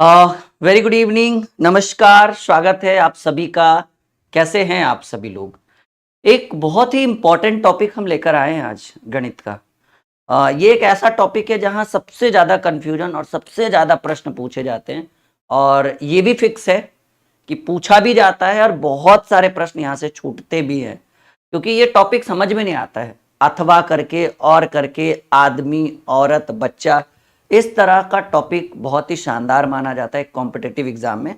Very good evening, नमस्कार, स्वागत है आप सभी का। कैसे हैं आप सभी लोग? एक बहुत ही इंपॉर्टेंट टॉपिक हम लेकर आए हैं आज, गणित का। ये एक ऐसा टॉपिक है जहां सबसे ज्यादा कंफ्यूजन और सबसे ज्यादा प्रश्न पूछे जाते हैं, और ये भी फिक्स है कि पूछा भी जाता है और बहुत सारे प्रश्न यहाँ से छूटते भी हैं, क्योंकि ये टॉपिक समझ में नहीं आता है। अथवा करके, और करके, आदमी, औरत, बच्चा, इस तरह का टॉपिक बहुत ही शानदार माना जाता है कॉम्पिटिटिव एग्जाम में।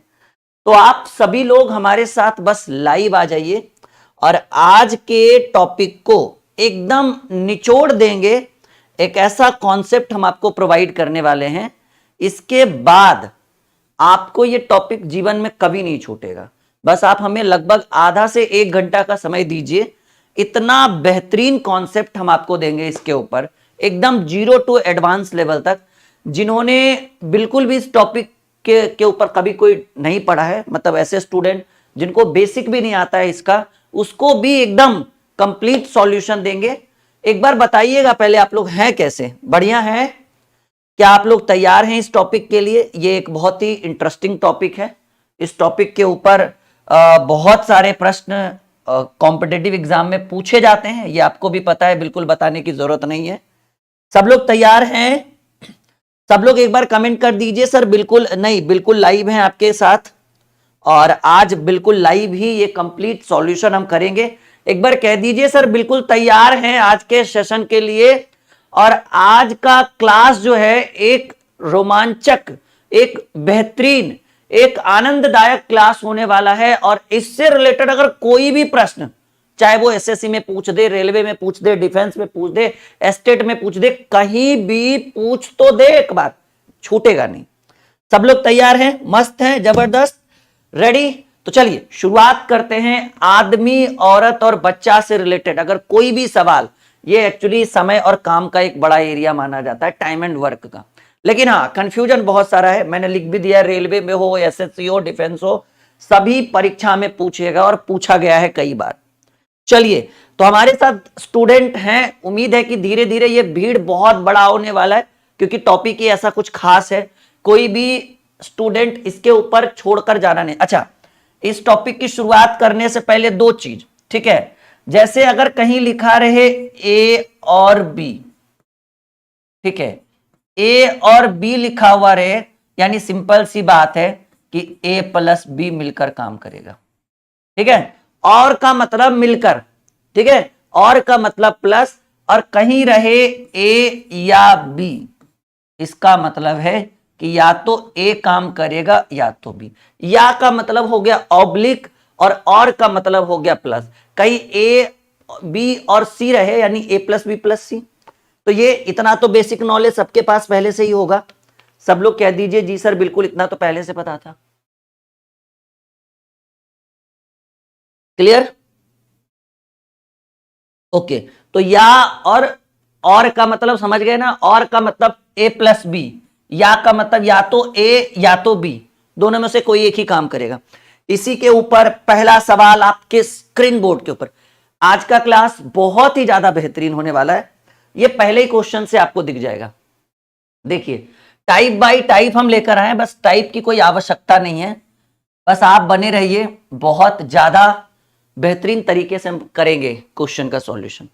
तो आप सभी लोग हमारे साथ बस लाइव आ जाइए और आज के टॉपिक को एकदम निचोड़ देंगे। एक ऐसा कॉन्सेप्ट हम आपको प्रोवाइड करने वाले हैं, इसके बाद आपको ये टॉपिक जीवन में कभी नहीं छूटेगा। बस आप हमें लगभग आधा से 1 घंटा का समय दीजिए। इतना बेहतरीन कॉन्सेप्ट हम आपको देंगे इसके ऊपर, एकदम 0 टू एडवांस लेवल तक। जिन्होंने बिल्कुल भी इस टॉपिक के ऊपर कभी कोई नहीं पढ़ा है, मतलब ऐसे स्टूडेंट जिनको बेसिक भी नहीं आता है इसका, उसको भी एकदम कंप्लीट सॉल्यूशन देंगे। एक बार बताइएगा पहले, आप लोग हैं कैसे? बढ़िया हैं? क्या आप लोग तैयार हैं इस टॉपिक के लिए? ये एक बहुत ही इंटरेस्टिंग टॉपिक है। इस टॉपिक के ऊपर बहुत सारे प्रश्न कॉम्पिटिटिव एग्जाम में पूछे जाते हैं, ये आपको भी पता है, बिल्कुल बताने की जरूरत नहीं है। सब लोग तैयार हैं? सब लोग एक बार कमेंट कर दीजिए सर बिल्कुल नहीं, बिल्कुल लाइव हैं आपके साथ, और आज बिल्कुल लाइव ही ये कंप्लीट सॉल्यूशन हम करेंगे। एक बार कह दीजिए सर बिल्कुल तैयार हैं आज के सेशन के लिए। और आज का क्लास जो है एक रोमांचक, एक बेहतरीन, एक आनंददायक क्लास होने वाला है। और इससे रिलेटेड अगर कोई भी प्रश्न, चाहे वो एसएससी में पूछ दे, रेलवे में पूछ दे, डिफेंस में पूछ दे, एस्टेट में पूछ दे, कहीं भी पूछ तो दे, एक बार छूटेगा नहीं। सब लोग तैयार हैं? मस्त हैं? जबरदस्त? रेडी? तो चलिए शुरुआत करते हैं। आदमी, औरत और बच्चा से रिलेटेड अगर कोई भी सवाल, ये एक्चुअली समय और काम का एक बड़ा एरिया माना जाता है, टाइम एंड वर्क का, लेकिन हाँ कंफ्यूजन बहुत सारा है। मैंने लिख भी दिया, रेलवे में हो, एसएससी हो, डिफेंस हो, सभी परीक्षा में पूछेगा और पूछा गया है कई बार। चलिए, तो हमारे साथ स्टूडेंट हैं, उम्मीद है कि धीरे धीरे ये भीड़ बहुत बड़ा होने वाला है, क्योंकि टॉपिक ही ऐसा कुछ खास है। कोई भी स्टूडेंट इसके ऊपर छोड़कर जाना नहीं। अच्छा, इस टॉपिक की शुरुआत करने से पहले 2 चीज, ठीक है? जैसे अगर कहीं लिखा रहे ए और बी, ठीक है, ए और बी लिखा हुआ रहे, यानी सिंपल सी बात है कि ए प्लस बी मिलकर काम करेगा, ठीक है? और का मतलब मिलकर, ठीक है? और का मतलब प्लस, और कहीं रहे ए या बी, इसका मतलब है कि या तो ए काम करेगा या तो बी। या का मतलब हो गया ऑब्लिक, और का मतलब हो गया प्लस। कहीं ए, बी और सी रहे, यानी ए प्लस बी प्लस सी। तो ये इतना तो बेसिक नॉलेज सबके पास पहले से ही होगा। सब लोग कह दीजिए जी सर बिल्कुल, इतना तो पहले से पता था। क्लियर? ओके, तो या और का मतलब समझ गए ना? और का मतलब ए प्लस बी, या का मतलब या तो ए या तो बी, दोनों में से कोई एक ही काम करेगा। इसी के ऊपर पहला सवाल आपके स्क्रीन बोर्ड के ऊपर। आज का क्लास बहुत ही ज्यादा बेहतरीन होने वाला है, ये पहले ही क्वेश्चन से आपको दिख जाएगा। देखिए, टाइप बाय टाइप हम लेकर आए, बस टाइप की कोई आवश्यकता नहीं है, बस आप बने रहिए, बहुत ज्यादा बेहतरीन तरीके से हम करेंगे क्वेश्चन का सॉल्यूशन।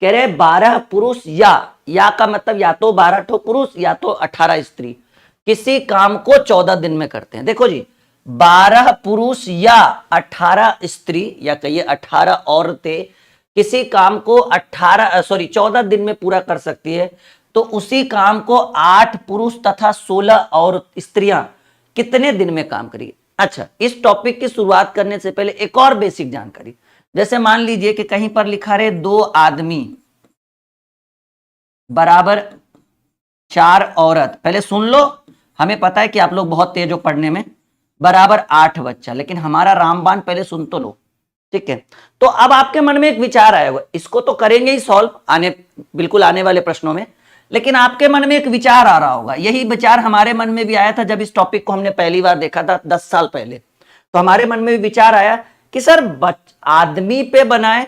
कह रहे 12 पुरुष या का मतलब या तो 12 ठो पुरुष या तो 18 स्त्री किसी काम को 14 दिन में करते हैं। देखो जी, 12 पुरुष या 18 स्त्री, या कहिए 18 औरतें किसी काम को 14 दिन में पूरा कर सकती है, तो उसी काम को 8 पुरुष तथा 16 और स्त्रियां कितने दिन में काम करेगी? अच्छा, इस टॉपिक की शुरुआत करने से पहले एक और बेसिक जानकारी। जैसे मान लीजिए कि कहीं पर लिखा रहे 2 आदमी बराबर 4 औरत, पहले सुन लो, हमें पता है कि आप लोग बहुत तेज हो पढ़ने में, बराबर 8 बच्चा, लेकिन हमारा रामबाण पहले सुन तो लो, ठीक है? तो अब आपके मन में एक विचार आएगा, इसको तो करेंगे ही सॉल्व बिल्कुल आने वाले प्रश्नों में, लेकिन आपके मन में एक विचार आ रहा होगा। यही विचार हमारे मन में भी आया था जब इस टॉपिक को हमने पहली बार देखा था 10 साल पहले। तो हमारे मन में भी विचार आया कि सर आदमी पे बनाए,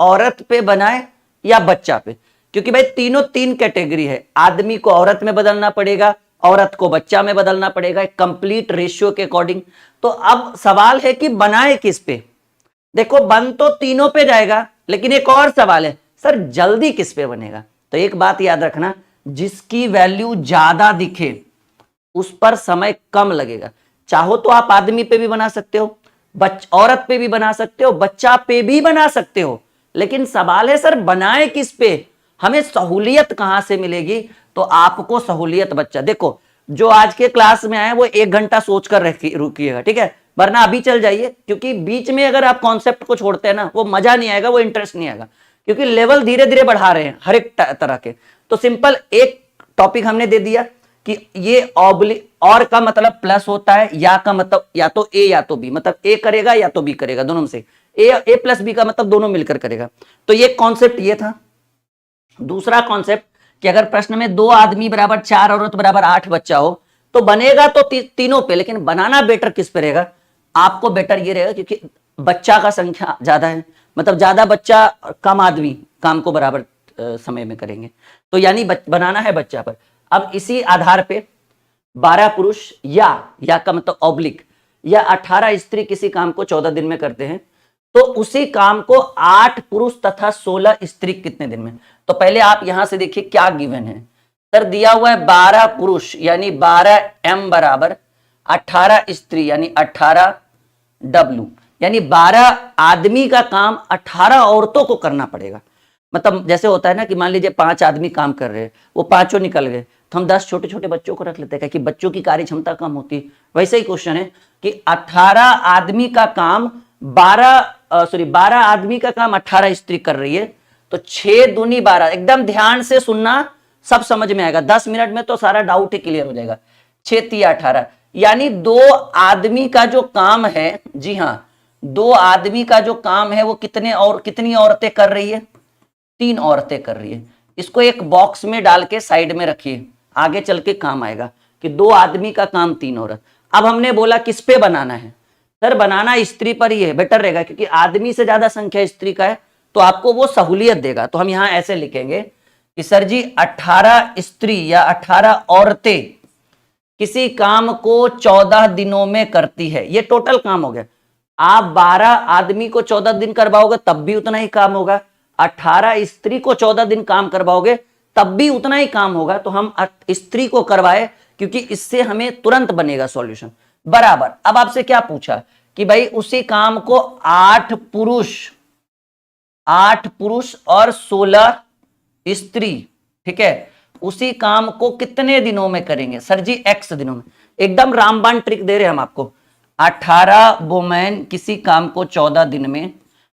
औरत पे बनाए, या बच्चा पे, क्योंकि भाई तीनों 3 कैटेगरी है। आदमी को औरत में बदलना पड़ेगा, औरत को बच्चा में बदलना पड़ेगा कंप्लीट रेशियो के अकॉर्डिंग। तो अब सवाल है कि बनाए किस पे। देखो बन तो तीनों पे जाएगा, लेकिन एक और सवाल है सर जल्दी किस पे बनेगा। तो एक बात याद रखना, जिसकी वैल्यू ज्यादा दिखे उस पर समय कम लगेगा। चाहो तो आप आदमी पे भी बना सकते हो, औरत पे भी बना सकते हो, बच्चा पे भी बना सकते हो, लेकिन सवाल है सर बनाए किस पे, हमें सहूलियत कहां से मिलेगी। तो आपको सहूलियत बच्चा, देखो जो आज के क्लास में आए वो 1 घंटा सोच कर रुकिएगा, ठीक है, वरना अभी चल जाइए, क्योंकि बीच में अगर आप कॉन्सेप्ट को छोड़ते हैं ना वो मजा नहीं आएगा, वो इंटरेस्ट नहीं आएगा, क्योंकि लेवल धीरे धीरे बढ़ा रहे हैं हर एक तरह के। तो सिंपल एक टॉपिक हमने दे दिया कि ये और का मतलब प्लस होता है, या का मतलब या तो ए या तो बी, मतलब ए करेगा या तो बी करेगा, दोनों में से ए प्लस बी का मतलब दोनों मिलकर करेगा। तो ये कॉन्सेप्ट ये था। दूसरा कॉन्सेप्ट कि अगर प्रश्न में 2 आदमी बराबर 4 औरत बराबर 8 बच्चा हो तो बनेगा तो तीनों पे, लेकिन बनाना बेटर किस पे रहेगा। आपको बेटर ये रहेगा क्योंकि बच्चा का संख्या ज्यादा है, मतलब ज्यादा बच्चा कम आदमी काम को बराबर समय में करेंगे, तो यानी बनाना है बच्चा पर। अब इसी आधार पे 12 पुरुष या का मतलब ऑब्लिक या 18 स्त्री किसी काम को 14 दिन में करते हैं, तो उसी काम को 8 पुरुष तथा 16 स्त्री कितने दिन में। तो पहले आप यहां से देखिए क्या गिवन है सर, दिया हुआ है 12 पुरुष यानी 12m बराबर 18 स्त्री यानी 18w, यानी 12 आदमी का काम 18 औरतों को करना पड़ेगा। मतलब जैसे होता है ना कि मान लीजिए 5 आदमी काम कर रहे हैं, वो पांचों निकल गए, तो हम 10 छोटे छोटे बच्चों को रख लेते हैं कि बच्चों की कार्य क्षमता कम होती है। वैसे ही क्वेश्चन है कि 18 आदमी का काम 12 आदमी का काम 18 स्त्री कर रही है, तो 6 दूनी 12, एकदम ध्यान से सुनना सब समझ में आएगा, 10 मिनट में तो सारा डाउट ही क्लियर हो जाएगा। 6 3 18, यानी 2 आदमी का जो काम है, जी हाँ 2 आदमी का जो काम है वो कितनी औरतें कर रही है, 3 औरतें कर रही है। इसको एक बॉक्स में डाल के साइड में रखिए, आगे चल के काम आएगा कि 2 आदमी का काम 3 औरत। अब हमने बोला किस पे बनाना है सर, बनाना स्त्री पर ही है, बेटर रहेगा क्योंकि आदमी से ज्यादा संख्या स्त्री का है, तो आपको वो सहूलियत देगा। तो हम यहां ऐसे लिखेंगे कि सर जी 18 स्त्री या 18 औरतें किसी काम को 14 दिनों में करती है, ये टोटल काम हो गया। आप 12 आदमी को 14 दिन करवाओगे तब भी उतना ही काम होगा, 18 स्त्री को 14 दिन काम करवाओगे तब भी उतना ही काम होगा। तो हम स्त्री को करवाए क्योंकि इससे हमें तुरंत बनेगा सॉल्यूशन बराबर। अब आपसे क्या पूछा कि भाई उसी काम को 8 पुरुष और 16 स्त्री, ठीक है, उसी काम को कितने दिनों में करेंगे सर जी, x दिनों में। एकदम रामबाण ट्रिक दे रहे हैं हम आपको, 18 वुमेन किसी काम को 14 दिन में,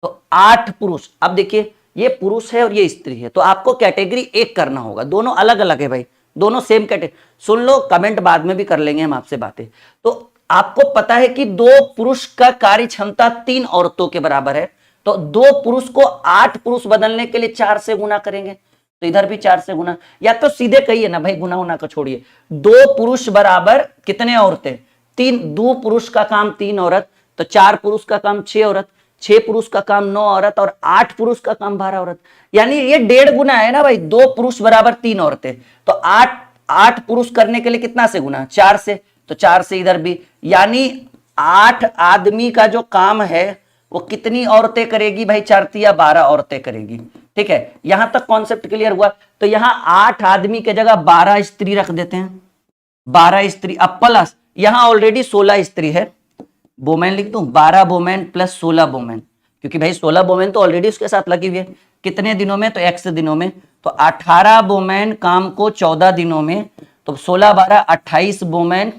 तो 8 पुरुष। अब देखिए ये पुरुष है और ये स्त्री है, तो आपको कैटेगरी एक करना होगा, दोनों अलग अलग है भाई, दोनों सेम कैटेगरी। सुन लो, कमेंट बाद में भी कर लेंगे हम आपसे बातें। तो आपको पता है कि 2 पुरुष का कार्य क्षमता 3 औरतों के बराबर है, तो 2 पुरुष को 8 पुरुष बदलने के लिए 4 से गुना करेंगे, तो इधर भी 4 से गुना, या तो सीधे कहिए ना भाई, गुना उना को छोड़िए। 2 पुरुष बराबर कितने औरतें, 3। 2 पुरुष का काम 3 औरत, तो 4 पुरुष का काम 6 औरत, 6 पुरुष का काम 9 औरत, और 8 पुरुष का काम 12 औरत, यानी ये 1.5 गुना है ना भाई। 2 पुरुष बराबर 3 औरतें, तो 8 पुरुष करने के लिए कितना से गुना, 4 से, तो 4 से इधर भी, यानी 8 आदमी का जो काम है वो कितनी औरतें करेगी भाई, 4 या 12 औरतें करेगी, ठीक है। यहां तक कॉन्सेप्ट क्लियर हुआ। तो यहां 8 आदमी के जगह 12 स्त्री रख देते हैं, 12 स्त्री, अब प्लस यहां ऑलरेडी 16 स्त्री है, वोमेन लिख दूं, 12 वोमेन प्लस 16 वोमेन, क्योंकि भाई 16 वोमेन तो ऑलरेडी उसके साथ लगी हुई है। कितने दिनों में, तो x दिनों में, तो 18 वोमेन काम को 14 दिनों में, तो 16 12 28 वोमेन,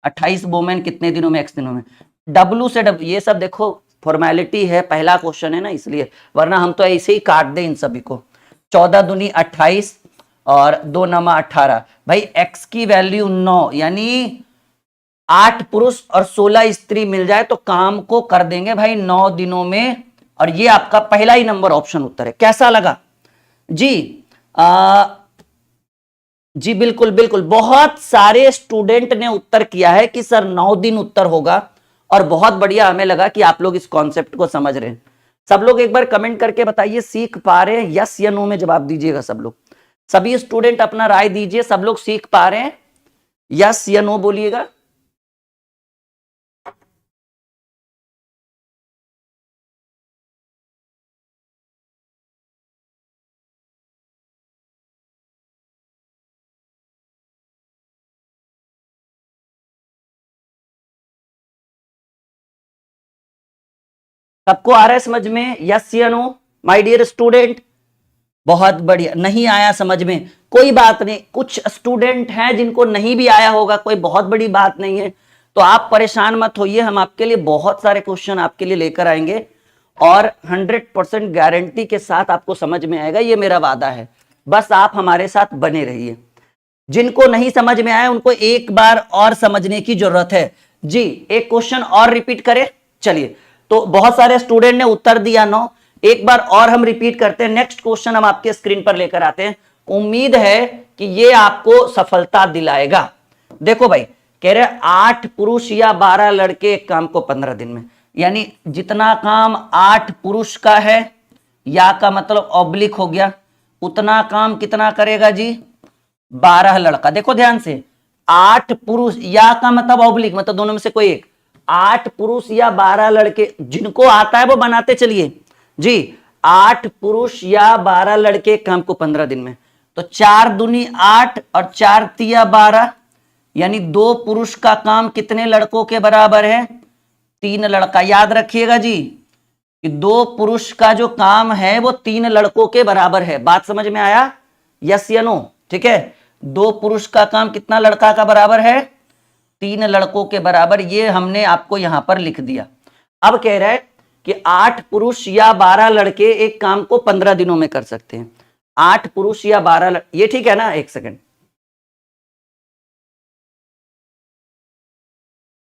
28 वोमेन कितने दिनों में, x दिनों में। W से W, ये सब देखो फॉर्मेलिटी है, पहला क्वेश्चन है ना इसलिए, वरना हम तो ऐसे ही काट दें इन सभी को। 14 दूनी 28 और 2 नमा 18, भाई x की वैल्यू 9, यानी 8 पुरुष और 16 स्त्री मिल जाए तो काम को कर देंगे भाई 9 दिनों में। और ये आपका पहला ही नंबर ऑप्शन उत्तर है। कैसा लगा जी? जी बिल्कुल बिल्कुल, बहुत सारे स्टूडेंट ने उत्तर किया है कि सर 9 दिन उत्तर होगा, और बहुत बढ़िया हमें लगा कि आप लोग इस कॉन्सेप्ट को समझ रहे हैं। सब लोग एक बार कमेंट करके बताइए सीख पा रहे हैं, यस या नो में जवाब दीजिएगा सब लोग। सभी स्टूडेंट अपना राय दीजिए, सब लोग सीख पा रहे हैं यस या नो बोलिएगा। सबको आ रहा है समझ में, यस या नो माय डियर स्टूडेंट? बहुत बढ़िया। नहीं आया समझ में, कोई बात नहीं, कुछ स्टूडेंट हैं जिनको नहीं भी आया होगा, कोई बहुत बड़ी बात नहीं है, तो आप परेशान मत होइए, हम आपके लिए बहुत सारे क्वेश्चन आपके लिए लेकर आएंगे और 100% गारंटी के साथ आपको समझ में आएगा, ये मेरा वादा है। बस आप हमारे साथ बने रहिए। जिनको नहीं समझ में आया उनको एक बार और समझने की जरूरत है जी। एक क्वेश्चन और रिपीट करें, चलिए। तो बहुत सारे स्टूडेंट ने उत्तर दिया नो, एक बार और हम रिपीट करते हैं। नेक्स्ट क्वेश्चन हम आपके स्क्रीन पर लेकर आते हैं, उम्मीद है कि ये आपको सफलता दिलाएगा। देखो भाई, कह रहे 8 पुरुष या 12 लड़के एक काम को 15 दिन में, यानी जितना काम 8 पुरुष का है, या का मतलब ऑब्लिक हो गया, उतना काम कितना करेगा जी? 12 लड़का। देखो ध्यान से, 8 पुरुष, या का मतलब ऑब्लिक मतलब दोनों में से कोई एक, 8 पुरुष या 12 लड़के, जिनको आता है वो बनाते चलिए जी। 8 पुरुष या 12 लड़के काम को 15 दिन में, तो 4 दूनी 8 और 4 तिया 12, यानी 2 पुरुष का काम कितने लड़कों के बराबर है? 3 लड़का। याद रखिएगा जी कि 2 पुरुष का जो काम है वो 3 लड़कों के बराबर है। बात समझ में आया? यस या नो? ठीक है, 2 पुरुष का काम कितना लड़का का बराबर है? 3 लड़कों के बराबर। ये हमने आपको यहां पर लिख दिया। अब कह रहा है कि 8 पुरुष या 12 लड़के एक काम को 15 दिनों में कर सकते हैं। 8 पुरुष या 12 ये ठीक है ना? एक सेकंड,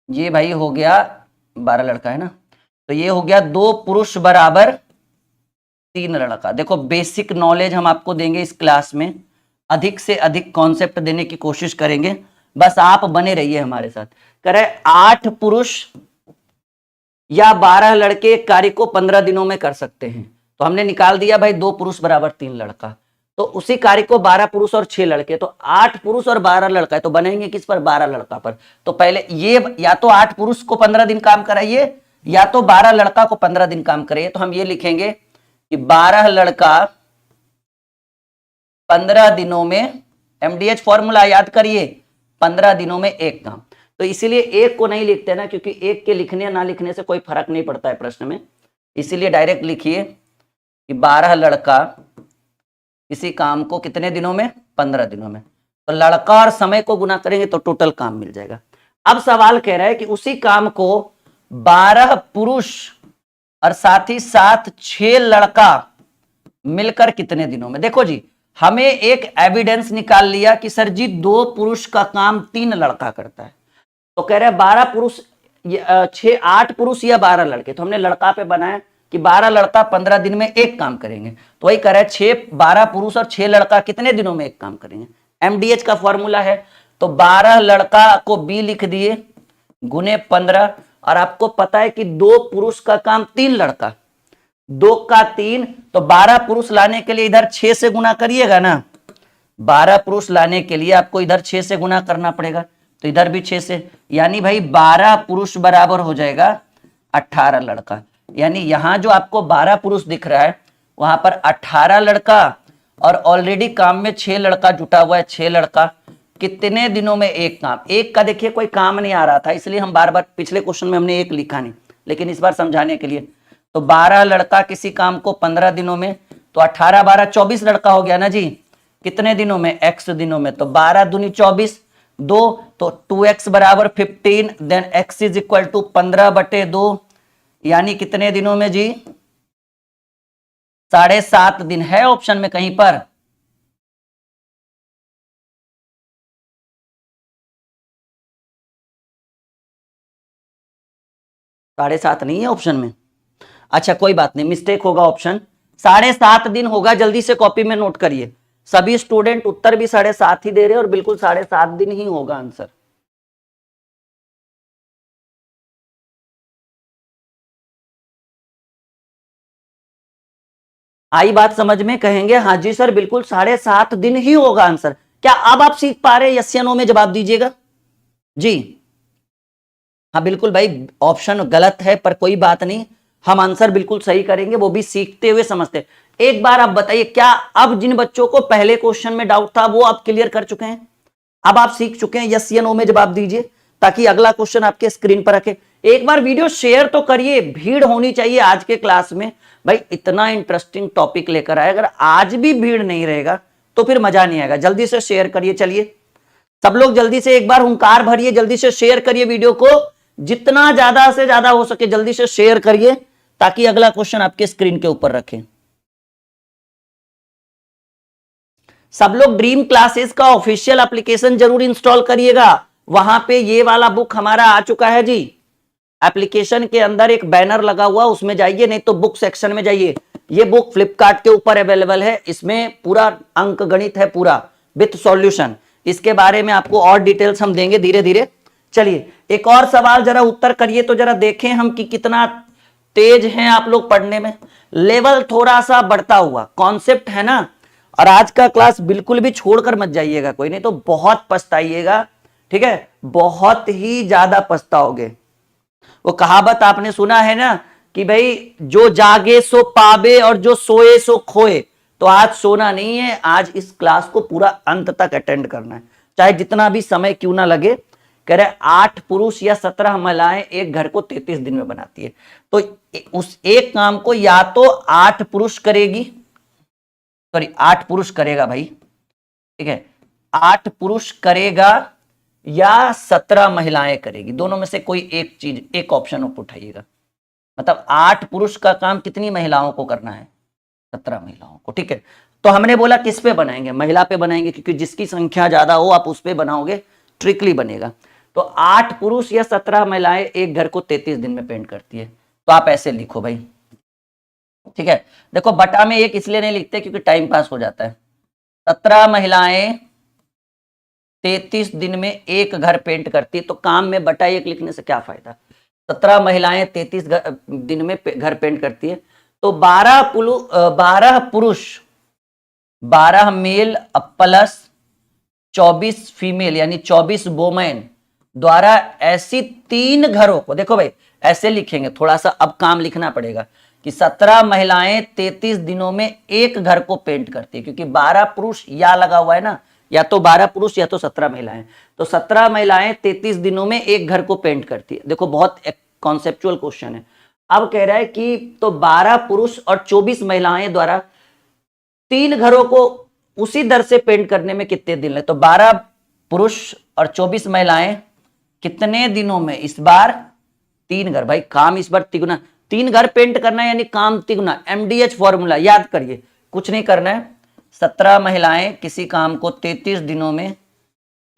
ये भाई हो गया 12 लड़का है ना, तो ये हो गया 2 पुरुष बराबर 3 लड़का। देखो बेसिक नॉलेज हम आपको देंगे इस क्लास में, अधिक से अधिक कॉन्सेप्ट देने की कोशिश करेंगे, बस आप बने रहिए हमारे साथ। करे 8 पुरुष या 12 लड़के कार्य को 15 दिनों में कर सकते हैं, तो हमने निकाल दिया भाई 2 पुरुष बराबर 3 लड़का, तो उसी कार्य को 12 पुरुष और 6 लड़के, तो 8 पुरुष और 12 लड़का है, तो बनेंगे किस पर? 12 लड़का पर। तो पहले ये या तो 8 पुरुष को 15 दिन काम कराइए या तो 12 लड़का को 15 दिन काम कराइए। तो हम ये लिखेंगे कि 12 लड़का 15 दिनों में, एमडीएच फॉर्मूला याद करिए, 15 दिनों में एक काम। तो इसीलिए एक को नहीं लिखते ना, क्योंकि एक के लिखने या ना लिखने से कोई फर्क नहीं पड़ता है प्रश्न में, इसीलिए डायरेक्ट लिखिए कि 12 लड़का इसी काम को कितने दिनों में? 15 दिनों में। तो लड़का और समय को गुना करेंगे तो टोटल काम मिल जाएगा। अब सवाल कह रहा है कि उसी काम को 12 पुरुष और साथ ही साथ 6 लड़का मिलकर कितने दिनों में? देखो जी, हमें एक एविडेंस निकाल लिया कि सर जी 2 पुरुष का काम 3 लड़का करता है, तो कह रहे हैं 12 पुरुष 8 पुरुष या 12 लड़के, तो हमने लड़का पे बनाया कि 12 लड़का 15 दिन में एक काम करेंगे, तो वही कह रहे हैं 12 पुरुष और 6 लड़का कितने दिनों में एक काम करेंगे? एमडीएच का फॉर्मूला है, तो 12 लड़का को बी लिख दिए गुने 15, और आपको पता है कि 2 पुरुष का काम 3 लड़का, 2 का 3, तो 12 पुरुष लाने के लिए इधर 6 से गुना करिएगा ना, 12 पुरुष लाने के लिए आपको इधर 6 से गुना करना पड़ेगा, तो इधर भी 6 से, यानी भाई 12 पुरुष बराबर हो जाएगा 18 लड़का। यानी यहां जो आपको 12 पुरुष दिख रहा है वहां पर 18 लड़का, और ऑलरेडी काम में 6 लड़का जुटा हुआ है, 6 लड़का कितने दिनों में एक काम? एक का देखिए कोई काम नहीं आ रहा था, इसलिए हम बार बार पिछले क्वेश्चन में हमने एक लिखा नहीं, लेकिन इस बार समझाने के लिए, तो 12 लड़का किसी काम को 15 दिनों में, तो 18 12 24 लड़का हो गया ना जी, कितने दिनों में? x दिनों में। तो 12 दूनी 24, 2, तो 2x बराबर 15, then x is equal to 15/2, यानी कितने दिनों में जी? 7.5 दिन है ऑप्शन में कहीं पर? साढ़े सात नहीं है ऑप्शन में? अच्छा कोई बात नहीं, मिस्टेक होगा, ऑप्शन 7.5 दिन होगा। जल्दी से कॉपी में नोट करिए, सभी स्टूडेंट उत्तर भी 7.5 ही दे रहे हैं, और बिल्कुल 7.5 दिन ही होगा आंसर। आई बात समझ में? कहेंगे हाँ जी सर बिल्कुल 7.5 दिन ही होगा आंसर। क्या अब आप सीख पा रहे हैं? यस या नो में जवाब दीजिएगा। जी हाँ बिल्कुल भाई, ऑप्शन गलत है पर कोई बात नहीं, हम आंसर बिल्कुल सही करेंगे, वो भी सीखते हुए समझते। एक बार आप बताइए, क्या अब जिन बच्चों को पहले क्वेश्चन में डाउट था वो आप क्लियर कर चुके हैं? अब आप सीख चुके हैं? यस या नो में जवाब दीजिए ताकि अगला क्वेश्चन आपके स्क्रीन पर रखे। एक बार वीडियो शेयर तो करिए, भीड़ होनी चाहिए आज के क्लास में भाई, इतना इंटरेस्टिंग टॉपिक लेकर आए, अगर आज भी भीड़ नहीं रहेगा तो फिर मजा नहीं आएगा। जल्दी से शेयर करिए, चलिए सब लोग जल्दी से एक बार हुंकार भरिए, जल्दी से शेयर करिए वीडियो को, जितना ज्यादा से ज्यादा हो सके जल्दी से शेयर करिए ताकि अगला क्वेश्चन आपके स्क्रीन के ऊपर रखें। सब लोग ड्रीम क्लासेस का ऑफिशियल एप्लीकेशन जरूर इंस्टॉल करिएगा, वहां पे ये वाला बुक हमारा आ चुका है जी। एप्लीकेशन के अंदर एक बैनर लगा हुआ, उसमें जाइए, नहीं तो बुक सेक्शन में जाइए। ये बुक फ्लिपकार्ट के ऊपर अवेलेबल है, इसमें पूरा अंक गणित है, पूरा विथ सॉल्यूशन। इसके बारे में आपको और डिटेल्स हम देंगे धीरे धीरे। चलिए एक और सवाल जरा उत्तर करिए तो जरा देखें हम कि कितना तेज हैं आप लोग पढ़ने में। लेवल थोड़ा सा बढ़ता हुआ, कॉन्सेप्ट है ना। और आज का क्लास बिल्कुल भी छोड़कर मत जाइएगा कोई, नहीं तो बहुत पछताइएगा, ठीक है, बहुत ही ज्यादा पछताओगे। वो कहावत आपने सुना है ना कि भाई जो जागे सो पावे और जो सोए सो खोए। तो आज सोना नहीं है, आज इस क्लास को पूरा अंत तक अटेंड करना है, चाहे जितना भी समय क्यों ना लगे। कह रहे 8 पुरुष या 17 महिलाएं एक घर को 33 दिन में बनाती है, तो उस एक काम को या तो 8 पुरुष करेगी, सॉरी 8 पुरुष करेगा भाई, ठीक है, 8 पुरुष करेगा या 17 महिलाएं करेगी, दोनों में से कोई एक चीज, एक ऑप्शन आप उठाइएगा। मतलब 8 पुरुष का काम कितनी महिलाओं को करना है? 17 महिलाओं को, ठीक है। तो हमने बोला किस पे बनाएंगे? महिला पे बनाएंगे, क्योंकि जिसकी संख्या ज्यादा हो आप उस पे बनाओगे, ट्रिकली बनेगा। तो 8 पुरुष या 17 महिलाएं एक घर को 33 दिन में पेंट करती है। तो आप ऐसे लिखो भाई, ठीक है। देखो बटा में एक इसलिए नहीं लिखते क्योंकि टाइम पास हो जाता है। 17 महिलाएं 33 दिन में एक घर पेंट करती है, तो काम में बटा एक लिखने से क्या फायदा? 17 महिलाएं 33 दिन में घर पेंट करती है, तो 12 पुरुष, 12 मेल प्लस 24 फीमेल यानी 24 वोमेन द्वारा ऐसी 3 घरों को, देखो भाई ऐसे लिखेंगे, थोड़ा सा अब काम लिखना पड़ेगा कि 17 महिलाएं 33 दिनों में एक घर को पेंट करती है, क्योंकि 12 पुरुष या लगा हुआ है ना, या तो 12 पुरुष या तो 17 महिलाएं, तो 17 महिलाएं 33 दिनों में एक घर को पेंट करती है। देखो बहुत कॉन्सेप्चुअल क्वेश्चन है। अब कह रहा है कि तो 12 पुरुष और 24 महिलाएं द्वारा 3 घरों को उसी दर से पेंट करने में कितने दिन लगे? तो 12 पुरुष और 24 महिलाएं कितने दिनों में? इस बार 3 घर, भाई काम इस बार तिगुना, 3 घर पेंट करना है यानी काम तिगुना, MDH फॉर्मूला याद करिए, कुछ नहीं करना है। 17 महिलाएं किसी काम को 33 दिनों में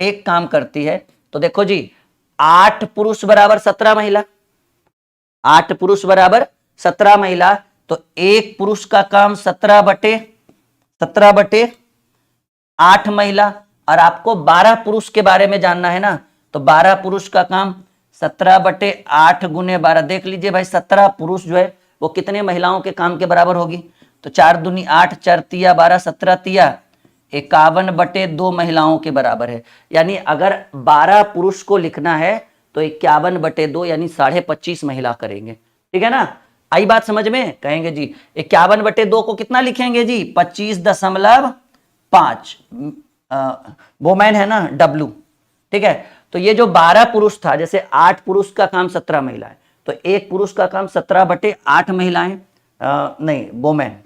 एक काम करती है, तो देखो जी 8 पुरुष बराबर 17 महिला, 8 पुरुष बराबर 17 महिला, तो एक पुरुष का काम 17 बटे 8 महिला, और आपको 12 पुरुष के बारे में जानना है ना, तो 12 पुरुष का काम 17 बटे 8 गुने 12, देख लीजिए भाई 17 पुरुष जो है वो कितने महिलाओं के काम के बराबर होगी? तो 4 दूनी 8, 4 तिया 12, 17 तिया 51 बटे 2 महिलाओं के बराबर है। यानी अगर 12 पुरुष को लिखना है तो 51 बटे 2 यानी 25.5 महिला करेंगे, ठीक है ना। आई बात समझ में? कहेंगे जी 51 बटे 2 को कितना लिखेंगे जी? 25.5 वोमेन है ना, W, ठीक है। तो ये जो 12 पुरुष था, जैसे 8 पुरुष का काम 17 महिलाएं, तो एक पुरुष का काम 17 बटे 8 महिलाएं, नहीं वोमेन,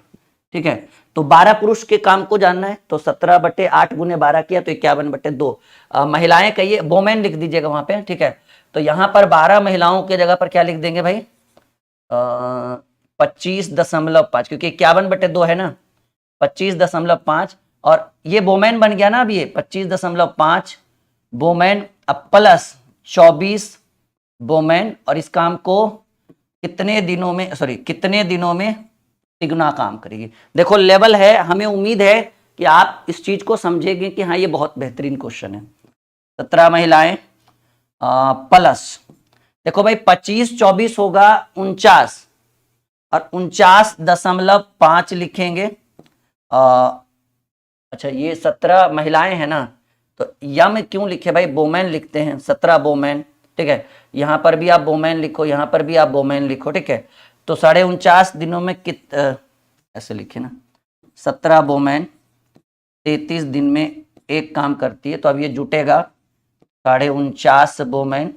ठीक है। तो 12 पुरुष के काम को जानना है, तो 17 बटे 8 गुने 12 किया तो 51 बटे 2 महिलाएं कहिए, वोमेन लिख दीजिएगा वहां पे, ठीक है। तो यहां पर 12 महिलाओं के जगह पर क्या लिख देंगे भाई? 25.5, क्योंकि 51 बटे 2 है ना, 25.5, और ये वोमेन बन गया ना, अब ये 25.5 वोमेन प्लस 24 वोमेन, और इस काम को कितने दिनों में तिगुना काम करेगी। देखो लेवल है, हमें उम्मीद है कि आप इस चीज को समझेंगे कि हाँ ये बहुत बेहतरीन क्वेश्चन है। 17 महिलाएं प्लस, देखो भाई 25 24 होगा 49, और 49.5 लिखेंगे। अच्छा ये 17 महिलाएं है ना, तो यम क्यों लिखे भाई, बोमैन लिखते हैं, 17 बोमैन, ठीक है। यहां पर भी आप बोमैन लिखो, यहां पर भी आप बोमैन लिखो, ठीक है। तो 49.5 दिनों में ऐसे लिखे ना, 17 बोमैन 33 दिन में एक काम करती है, तो अब ये जुटेगा 49.5 बोमैन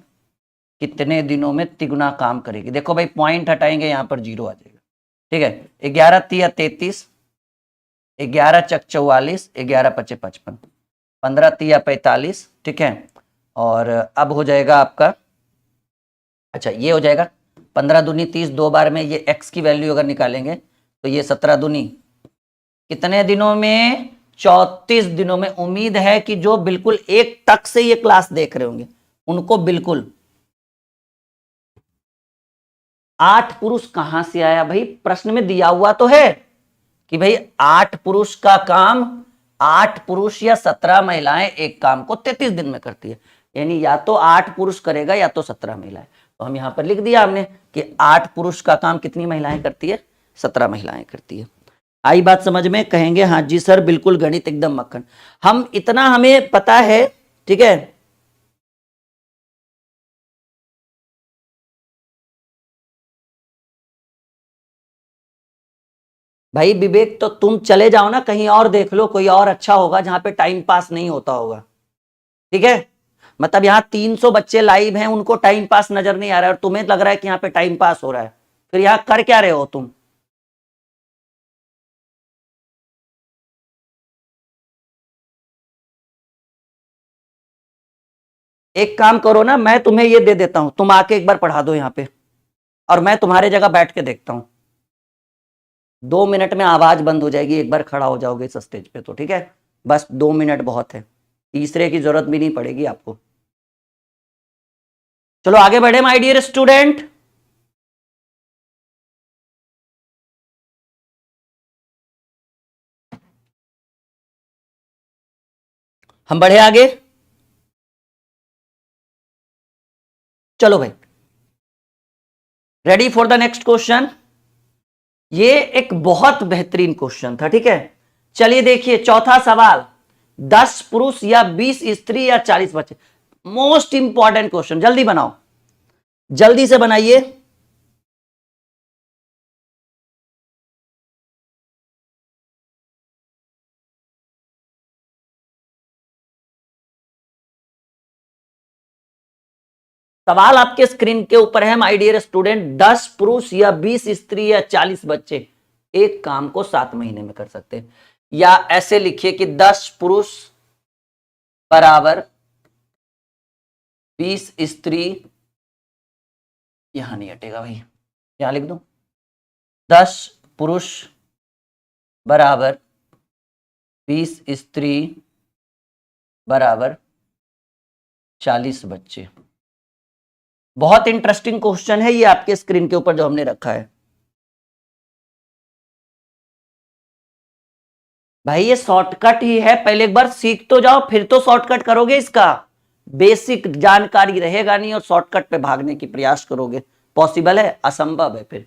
कितने दिनों में तिगुना काम करेगी। देखो भाई पॉइंट हटाएंगे, यहां पर 0 आ जाएगा, ठीक है। 11 तिया 33, 11 चक 44, 11 पचे 55, 15 तिया 45, ठीक है। और अब हो जाएगा आपका, अच्छा ये हो जाएगा 15 दूनी 30, 2 बार में ये x की वैल्यू अगर निकालेंगे तो ये 17 दूनी कितने दिनों में, 34 दिनों में। उम्मीद है कि जो बिल्कुल एक टक से ये क्लास देख रहे होंगे उनको बिल्कुल 8 पुरुष कहां से आया भाई, प्रश्न में दिया हुआ तो है कि भाई 8 पुरुष का काम, 8 पुरुष या 17 महिलाएं एक काम को 33 दिन में करती है, यानी या तो 8 पुरुष करेगा या तो 17 महिलाएं। तो हम यहां पर लिख दिया हमने कि 8 पुरुष का काम कितनी महिलाएं करती है, 17 महिलाएं करती है। आई बात समझ में, कहेंगे हाँ जी सर बिल्कुल गणित एकदम मक्खन, हम इतना हमें पता है, ठीक है। भाई विवेक तो तुम चले जाओ ना, कहीं और देख लो, कोई और अच्छा होगा जहां पे टाइम पास नहीं होता होगा, ठीक है। मतलब यहाँ 300 बच्चे लाइव हैं, उनको टाइम पास नजर नहीं आ रहा है और तुम्हें लग रहा है कि यहाँ पे टाइम पास हो रहा है, फिर यहाँ कर क्या रहे हो तुम। एक काम करो ना, मैं तुम्हें ये दे देता हूं, तुम आके एक बार पढ़ा दो यहाँ पे और मैं तुम्हारे जगह बैठ के देखता हूं। 2 मिनट में आवाज बंद हो जाएगी, एक बार खड़ा हो जाओगे इस स्टेज पे तो, ठीक है। बस 2 मिनट बहुत है, तीसरे की जरूरत भी नहीं पड़ेगी आपको। चलो आगे बढ़े माय डियर स्टूडेंट। हम बढ़े आगे, चलो भाई ready for the next question. ये एक बहुत बेहतरीन क्वेश्चन था, ठीक है। चलिए देखिए चौथा सवाल, 10 पुरुष या 20 स्त्री या 40 बच्चे, मोस्ट इंपॉर्टेंट क्वेश्चन, जल्दी बनाओ, जल्दी से बनाइए। सवाल आपके स्क्रीन के ऊपर है माय डियर स्टूडेंट, 10 पुरुष या 20 स्त्री या 40 बच्चे एक काम को 7 महीने में कर सकते हैं। या ऐसे लिखिए कि 10 पुरुष बराबर 20 स्त्री, यहां नहीं हटेगा भाई, यहां लिख दो, 10 पुरुष बराबर 20 स्त्री बराबर 40 बच्चे। बहुत इंटरेस्टिंग क्वेश्चन है ये आपके स्क्रीन के ऊपर जो हमने रखा है। भाई ये शॉर्टकट ही है, पहले एक बार सीख तो जाओ फिर तो शॉर्टकट करोगे, इसका बेसिक जानकारी रहेगा नहीं और शॉर्टकट पे भागने की प्रयास करोगे, पॉसिबल है, असंभव है। फिर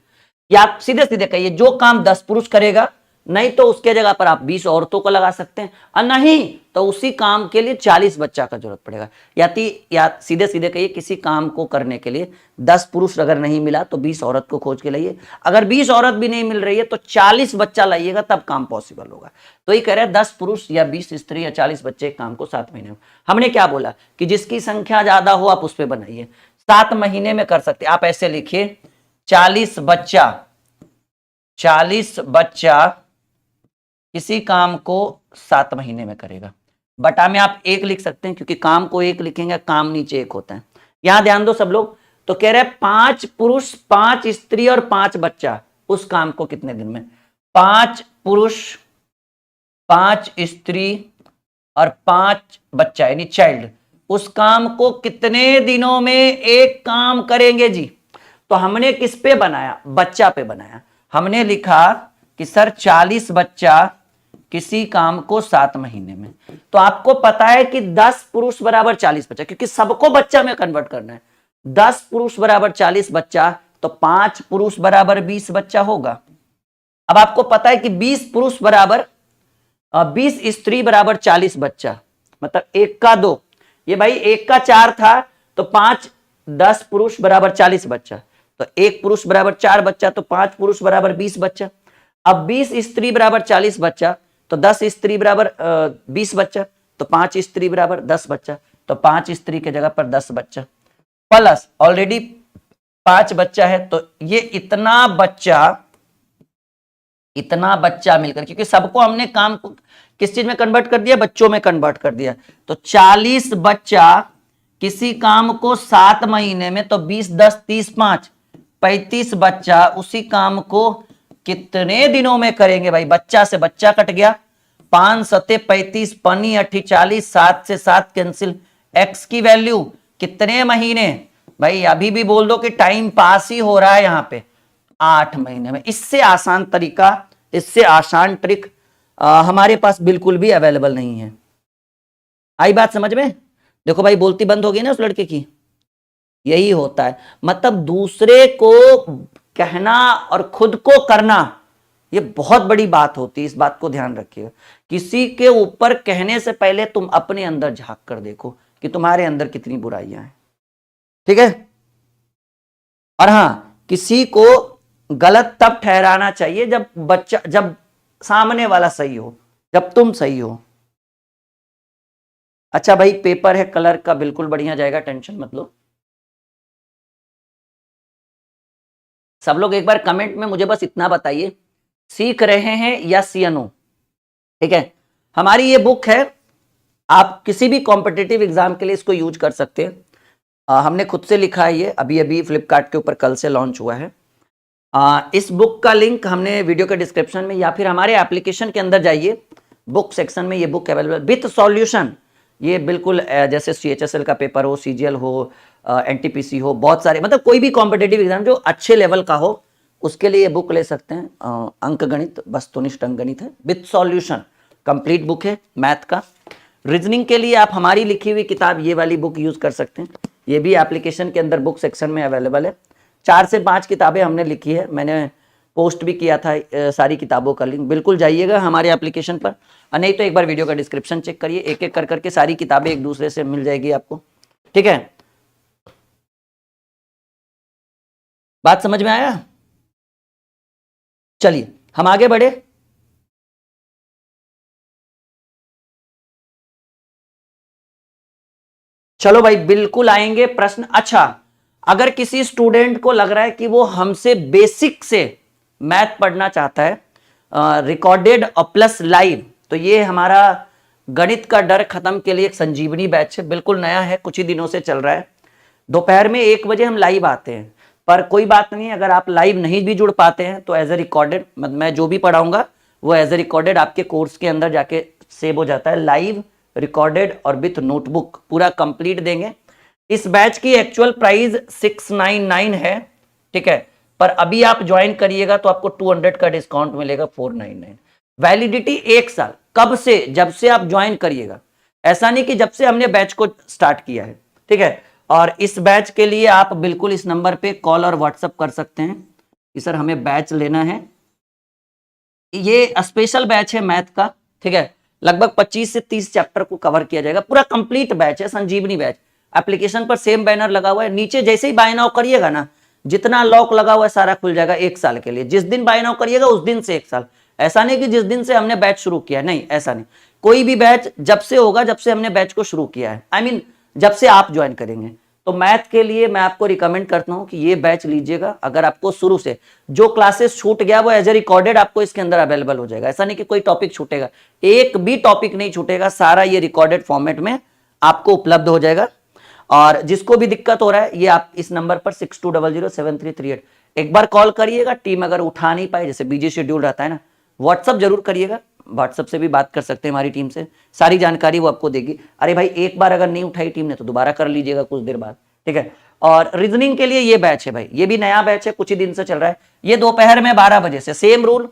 या आप सीधे सीधे कहिए जो काम 10 पुरुष करेगा, नहीं तो उसके जगह पर आप 20 औरतों को लगा सकते हैं, और नहीं तो उसी काम के लिए 40 बच्चा का जरूरत पड़ेगा। या सीधे सीधे कहिए किसी काम को करने के लिए 10 पुरुष अगर नहीं मिला तो 20 औरत को खोज के लाइए, अगर 20 औरत भी नहीं मिल रही है तो 40 बच्चा लाइएगा, तब काम पॉसिबल होगा। तो ये कह रहे हैं 10 पुरुष या 20 स्त्री या 40 बच्चे काम को 7 महीने में। हमने क्या बोला कि जिसकी संख्या ज्यादा हो आप उस पर बनाइए, 7 महीने में कर सकते। आप ऐसे लिखिए 40 बच्चा किसी काम को 7 महीने में करेगा। बटा में आप 1 लिख सकते हैं क्योंकि काम को 1 लिखेंगे, काम नीचे 1 होता है। यहां ध्यान दो सब लोग, तो कह रहे हैं 5 पुरुष 5 स्त्री और 5 बच्चा उस काम को कितने दिन में, 5 पुरुष 5 स्त्री और 5 बच्चा यानी चाइल्ड उस काम को कितने दिनों में एक काम करेंगे जी। तो हमने किस पे बनाया, बच्चा पे बनाया। हमने लिखा कि सर 40 बच्चा किसी काम को 7 महीने में। तो आपको पता है कि 10 पुरुष बराबर 40 बच्चा, क्योंकि सबको बच्चा में कन्वर्ट करना है। 10 पुरुष बराबर 40 बच्चा, तो 5 पुरुष बराबर 20 बच्चा होगा। अब आपको पता है कि 20 पुरुष बराबर 20 स्त्री बराबर 40 बच्चा, मतलब 1 का 2, ये भाई 1 का 4 था तो 5 10 पुरुष बराबर 40 बच्चा, तो 1 पुरुष बराबर 4 बच्चा, तो 5 पुरुष बराबर 20 बच्चा। अब 20 स्त्री बराबर 40 बच्चा, तो 10 स्त्री बराबर 20 बच्चा, तो 5 स्त्री बराबर 10 बच्चा, तो 5 स्त्री के जगह पर 10 बच्चा, प्लस ऑलरेडी 5 बच्चा है, तो ये इतना बच्चा मिलकर, क्योंकि सबको हमने काम को किस चीज में कन्वर्ट कर दिया, बच्चों में कन्वर्ट कर दिया, तो 40 बच्चा किसी काम को 7 महीने में, तो 20 10 30 5 35 बच्चा उसी काम को कितने दिनों में करेंगे भाई, बच्चा से बच्चा कट गया, 5 सते 35 पनी 80 40, 7 से 7 कैंसिल, एक्स की वैल्यू कितने महीने भाई, अभी भी बोल दो कि टाइम पास ही हो रहा है यहां पे 8 महीने में। इससे आसान तरीका, इससे आसान ट्रिक हमारे पास बिल्कुल भी अवेलेबल नहीं है। आई बात समझ में? देखो भाई बोलती बंद हो गई ना उस लड़के की, यही होता है, मतलब दूसरे को कहना और खुद को करना, ये बहुत बड़ी बात होती है, इस बात को ध्यान रखिएगा। किसी के ऊपर कहने से पहले तुम अपने अंदर झांक कर देखो कि तुम्हारे अंदर कितनी बुराइयां हैं, ठीक है। और हां, किसी को गलत तब ठहराना चाहिए जब सामने वाला सही हो, जब तुम सही हो। अच्छा भाई पेपर है कलर का, बिल्कुल बढ़िया जाएगा, टेंशन मत लो। सब लोग एक बार कमेंट में मुझे बस इतना बताइए, सीख रहे हैं या सीएनओ, ठीक है। हमारी ये बुक है, आप किसी भी कॉम्पिटिटिव एग्जाम के लिए इसको यूज कर सकते हैं। हमने खुद से लिखा है, ये अभी अभी फ्लिपकार्ट के ऊपर कल से लॉन्च हुआ है। इस बुक का लिंक हमने वीडियो के डिस्क्रिप्शन में या फिर हमारे एप्लीकेशन के अंदर जाइए, बुक सेक्शन में ये बुक अवेलेबल विथ सॉल्यूशन। ये बिल्कुल जैसे CHSL का पेपर हो, CGL हो, NTPC हो, बहुत सारे, मतलब कोई भी कॉम्पिटिटिव एग्जाम जो अच्छे लेवल का हो उसके लिए ये बुक ले सकते हैं। अंक गणित, वस्तुनिष्ठ अंक गणित है विथ सॉल्यूशन, कंप्लीट बुक है मैथ का। रीजनिंग के लिए आप हमारी लिखी हुई किताब ये वाली बुक यूज कर सकते हैं, ये भी एप्लीकेशन के अंदर बुक सेक्शन में अवेलेबल है। 4 से 5 किताबें हमने लिखी है, मैंने पोस्ट भी किया था सारी किताबों का लिंक, बिल्कुल जाइएगा हमारे एप्लीकेशन पर, नहीं तो एक बार वीडियो का डिस्क्रिप्शन चेक करिए, एक एक कर करके सारी किताबें एक दूसरे से मिल जाएगी आपको, ठीक है। बात समझ में आया? चलिए हम आगे बढ़े। चलो भाई बिल्कुल आएंगे प्रश्न। अच्छा, अगर किसी स्टूडेंट को लग रहा है कि वो हमसे बेसिक से मैथ पढ़ना चाहता है, रिकॉर्डेड और प्लस लाइव, तो ये हमारा गणित का डर खत्म के लिए एक संजीवनी बैच है, बिल्कुल नया है, कुछ ही दिनों से चल रहा है। दोपहर में 1 बजे हम लाइव आते हैं, पर कोई बात नहीं, अगर आप लाइव नहीं भी जुड़ पाते हैं तो एज ए रिकॉर्डेड, मैं जो भी पढ़ाऊंगा वो एज ए रिकॉर्डेड आपके कोर्स के अंदर जाके सेव हो जाता है, लाइव रिकॉर्डेड और विथ नोटबुक पूरा कंप्लीट देंगे। इस बैच की एक्चुअल प्राइस 699 है, ठीक है, पर अभी आप ज्वाइन करिएगा तो आपको 200 का डिस्काउंट मिलेगा, 499। वैलिडिटी 1 साल, कब से? जब से आप ज्वाइन करिएगा, ऐसा नहीं कि जब से हमने बैच को स्टार्ट किया है, ठीक है। और इस बैच के लिए आप बिल्कुल इस नंबर पे कॉल और व्हाट्सएप कर सकते हैं कि सर हमें बैच लेना है। ये स्पेशल बैच है मैथ का, ठीक है, लगभग 25 से 30 चैप्टर को कवर किया जाएगा, पूरा कंप्लीट बैच है, संजीवनी बैच। एप्लीकेशन पर सेम बैनर लगा हुआ है, नीचे जैसे ही बाय नाउ करिएगा ना, जितना लॉक लगा हुआ है सारा खुल जाएगा 1 साल के लिए। जिस दिन बाय नाउ करिएगा उस दिन से 1 साल, ऐसा नहीं कि जिस दिन से हमने बैच शुरू किया, नहीं ऐसा नहीं, कोई भी बैच जब से होगा जब से हमने बैच को शुरू किया है, आई मीन जब से आप ज्वाइन करेंगे। तो मैथ के लिए मैं आपको रिकमेंड करता हूं कि ये बैच लीजिएगा। अगर आपको शुरू से जो क्लासेस छूट गया वो एज ए रिकॉर्डेड आपको इसके अंदर अवेलेबल हो जाएगा, ऐसा नहीं कि कोई टॉपिक छूटेगा, एक भी टॉपिक नहीं छूटेगा, सारा ये रिकॉर्डेड फॉर्मेट में आपको उपलब्ध हो जाएगा। और जिसको भी दिक्कत हो रहा है, ये आप इस नंबर पर 62007338 एक बार कॉल करिएगा। टीम अगर उठा नहीं पाए, जैसे बिजी शेड्यूल रहता है ना, व्हाट्सअप जरूर करिएगा, व्हाट्सएप से भी बात कर सकते हैं हमारी टीम से, सारी जानकारी वो आपको देगी। अरे भाई एक बार अगर नहीं उठाई टीम ने तो दोबारा कर लीजिएगा कुछ देर बाद, ठीक है। और रीजनिंग के लिए ये बैच है भाई, ये भी नया बैच है, कुछ ही दिन से चल रहा है। ये दोपहर में 12 बजे से, सेम रूल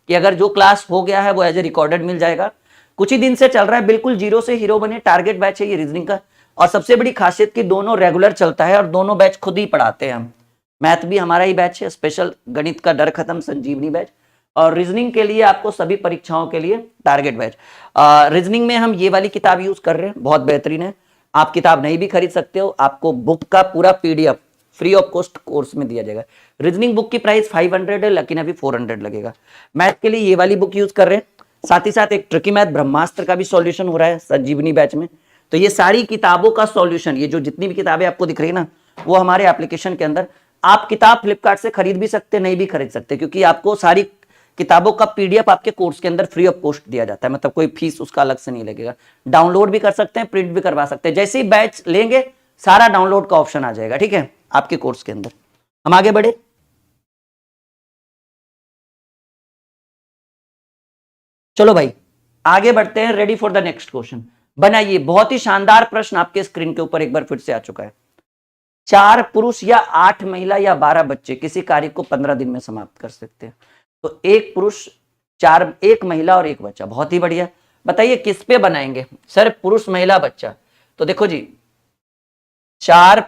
कि अगर जो क्लास हो गया है वो एज ए रिकॉर्डेड मिल जाएगा, कुछ ही दिन से चल रहा है, बिल्कुल जीरो से हीरो बने टारगेट बैच है ये रीजनिंग का। और सबसे बड़ी खासियत कि दोनों रेगुलर चलता है और दोनों बैच खुद ही पढ़ाते हैं हम। मैथ भी हमारा ही बैच है, स्पेशल गणित का डर खत्म संजीवनी बैच, और रीजनिंग के लिए आपको सभी परीक्षाओं के लिए टारगेट बैच। रीजनिंग में हम ये वाली किताब यूज कर रहे हैं, बहुत बेहतरीन है। आप किताब नहीं भी खरीद सकते हो, आपको बुक का पूरा PDF free of cost course में दिया जाएगा। रीजनिंग बुक की प्राइस 500 है, लेकिन अभी 400 लगेगा। मैथ के लिए ये वाली बुक यूज कर रहे हैं, साथ ही साथ एक ट्रिकी मैथ ब्रह्मास्त्र का भी सॉल्यूशन हो रहा है संजीवनी बैच में। तो ये सारी किताबों का सॉल्यूशन, ये जो जितनी भी किताबें आपको दिख रही है ना, वो हमारे एप्लीकेशन के अंदर, आप किताब फ्लिपकार्ट से खरीद भी सकते, नहीं भी खरीद सकते, क्योंकि आपको सारी किताबों का पीडीएफ आपके कोर्स के अंदर फ्री ऑफ कॉस्ट दिया जाता है, मतलब कोई फीस उसका अलग से नहीं लगेगा। डाउनलोड भी कर सकते हैं, प्रिंट भी करवा सकते हैं। जैसे ही बैच लेंगे सारा डाउनलोड का ऑप्शन आ जाएगा, ठीक है, आपके कोर्स के अंदर। हम आगे बढ़े। चलो भाई आगे बढ़ते हैं, ready for the next question. बनाइए, बहुत ही शानदार प्रश्न आपके स्क्रीन के ऊपर एक बार फिर से आ चुका है। 4 पुरुष या 8 महिला या 12 बच्चे किसी कार्य को 15 दिन में समाप्त कर सकते हैं। तो 1 पुरुष, 4, 1 महिला और 1 बच्चा, बहुत ही बढ़िया। बताइए किस पे बनाएंगे सर? पुरुष महिला बच्चा। तो देखो जी, 4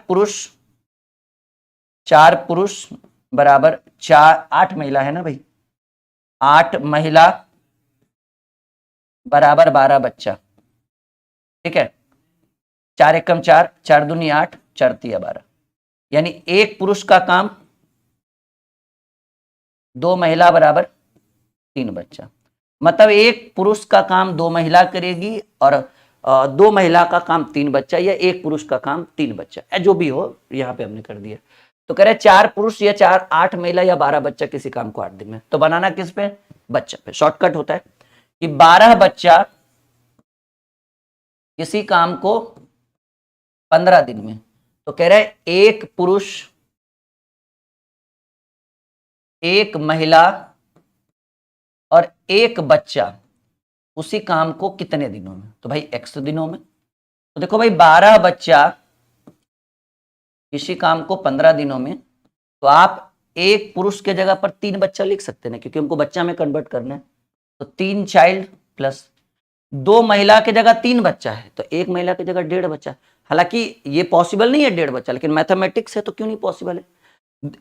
पुरुष बराबर 8 महिला है ना भाई, 8 महिला बराबर 12 बच्चा, ठीक है। 4 एकम 4, 4 दूनी 8, 4 तिया 12, यानी 1 पुरुष का काम 2 महिला बराबर 3 बच्चा। मतलब 1 पुरुष का काम 2 महिला करेगी और 2 महिला का काम 3 बच्चा, या 1 पुरुष का काम 3 बच्चा, जो भी हो, यहाँ पे हमने कर दिया। तो कह रहे 4 पुरुष या 8 महिला या 12 बच्चा किसी काम को 8 दिन में। तो बनाना किस पे? बच्चा पे। शॉर्टकट होता है कि 12 बच्चा किसी काम को 15 दिन में। तो कह रहे 1 पुरुष, 1 महिला और 1 बच्चा उसी काम को कितने दिनों में? तो भाई x दिनों में। तो देखो भाई 12 बच्चा किसी काम को 15 दिनों में, तो आप 1 पुरुष के जगह पर 3 बच्चा लिख सकते हैं, क्योंकि हमको बच्चा में कन्वर्ट करना है। तो 3 चाइल्ड प्लस 2 महिला के जगह 3 बच्चा है, तो 1 महिला की जगह 1.5 बच्चा। हालांकि ये पॉसिबल नहीं है 1.5 बच्चा, लेकिन मैथमेटिक्स है तो क्यों नहीं पॉसिबल है।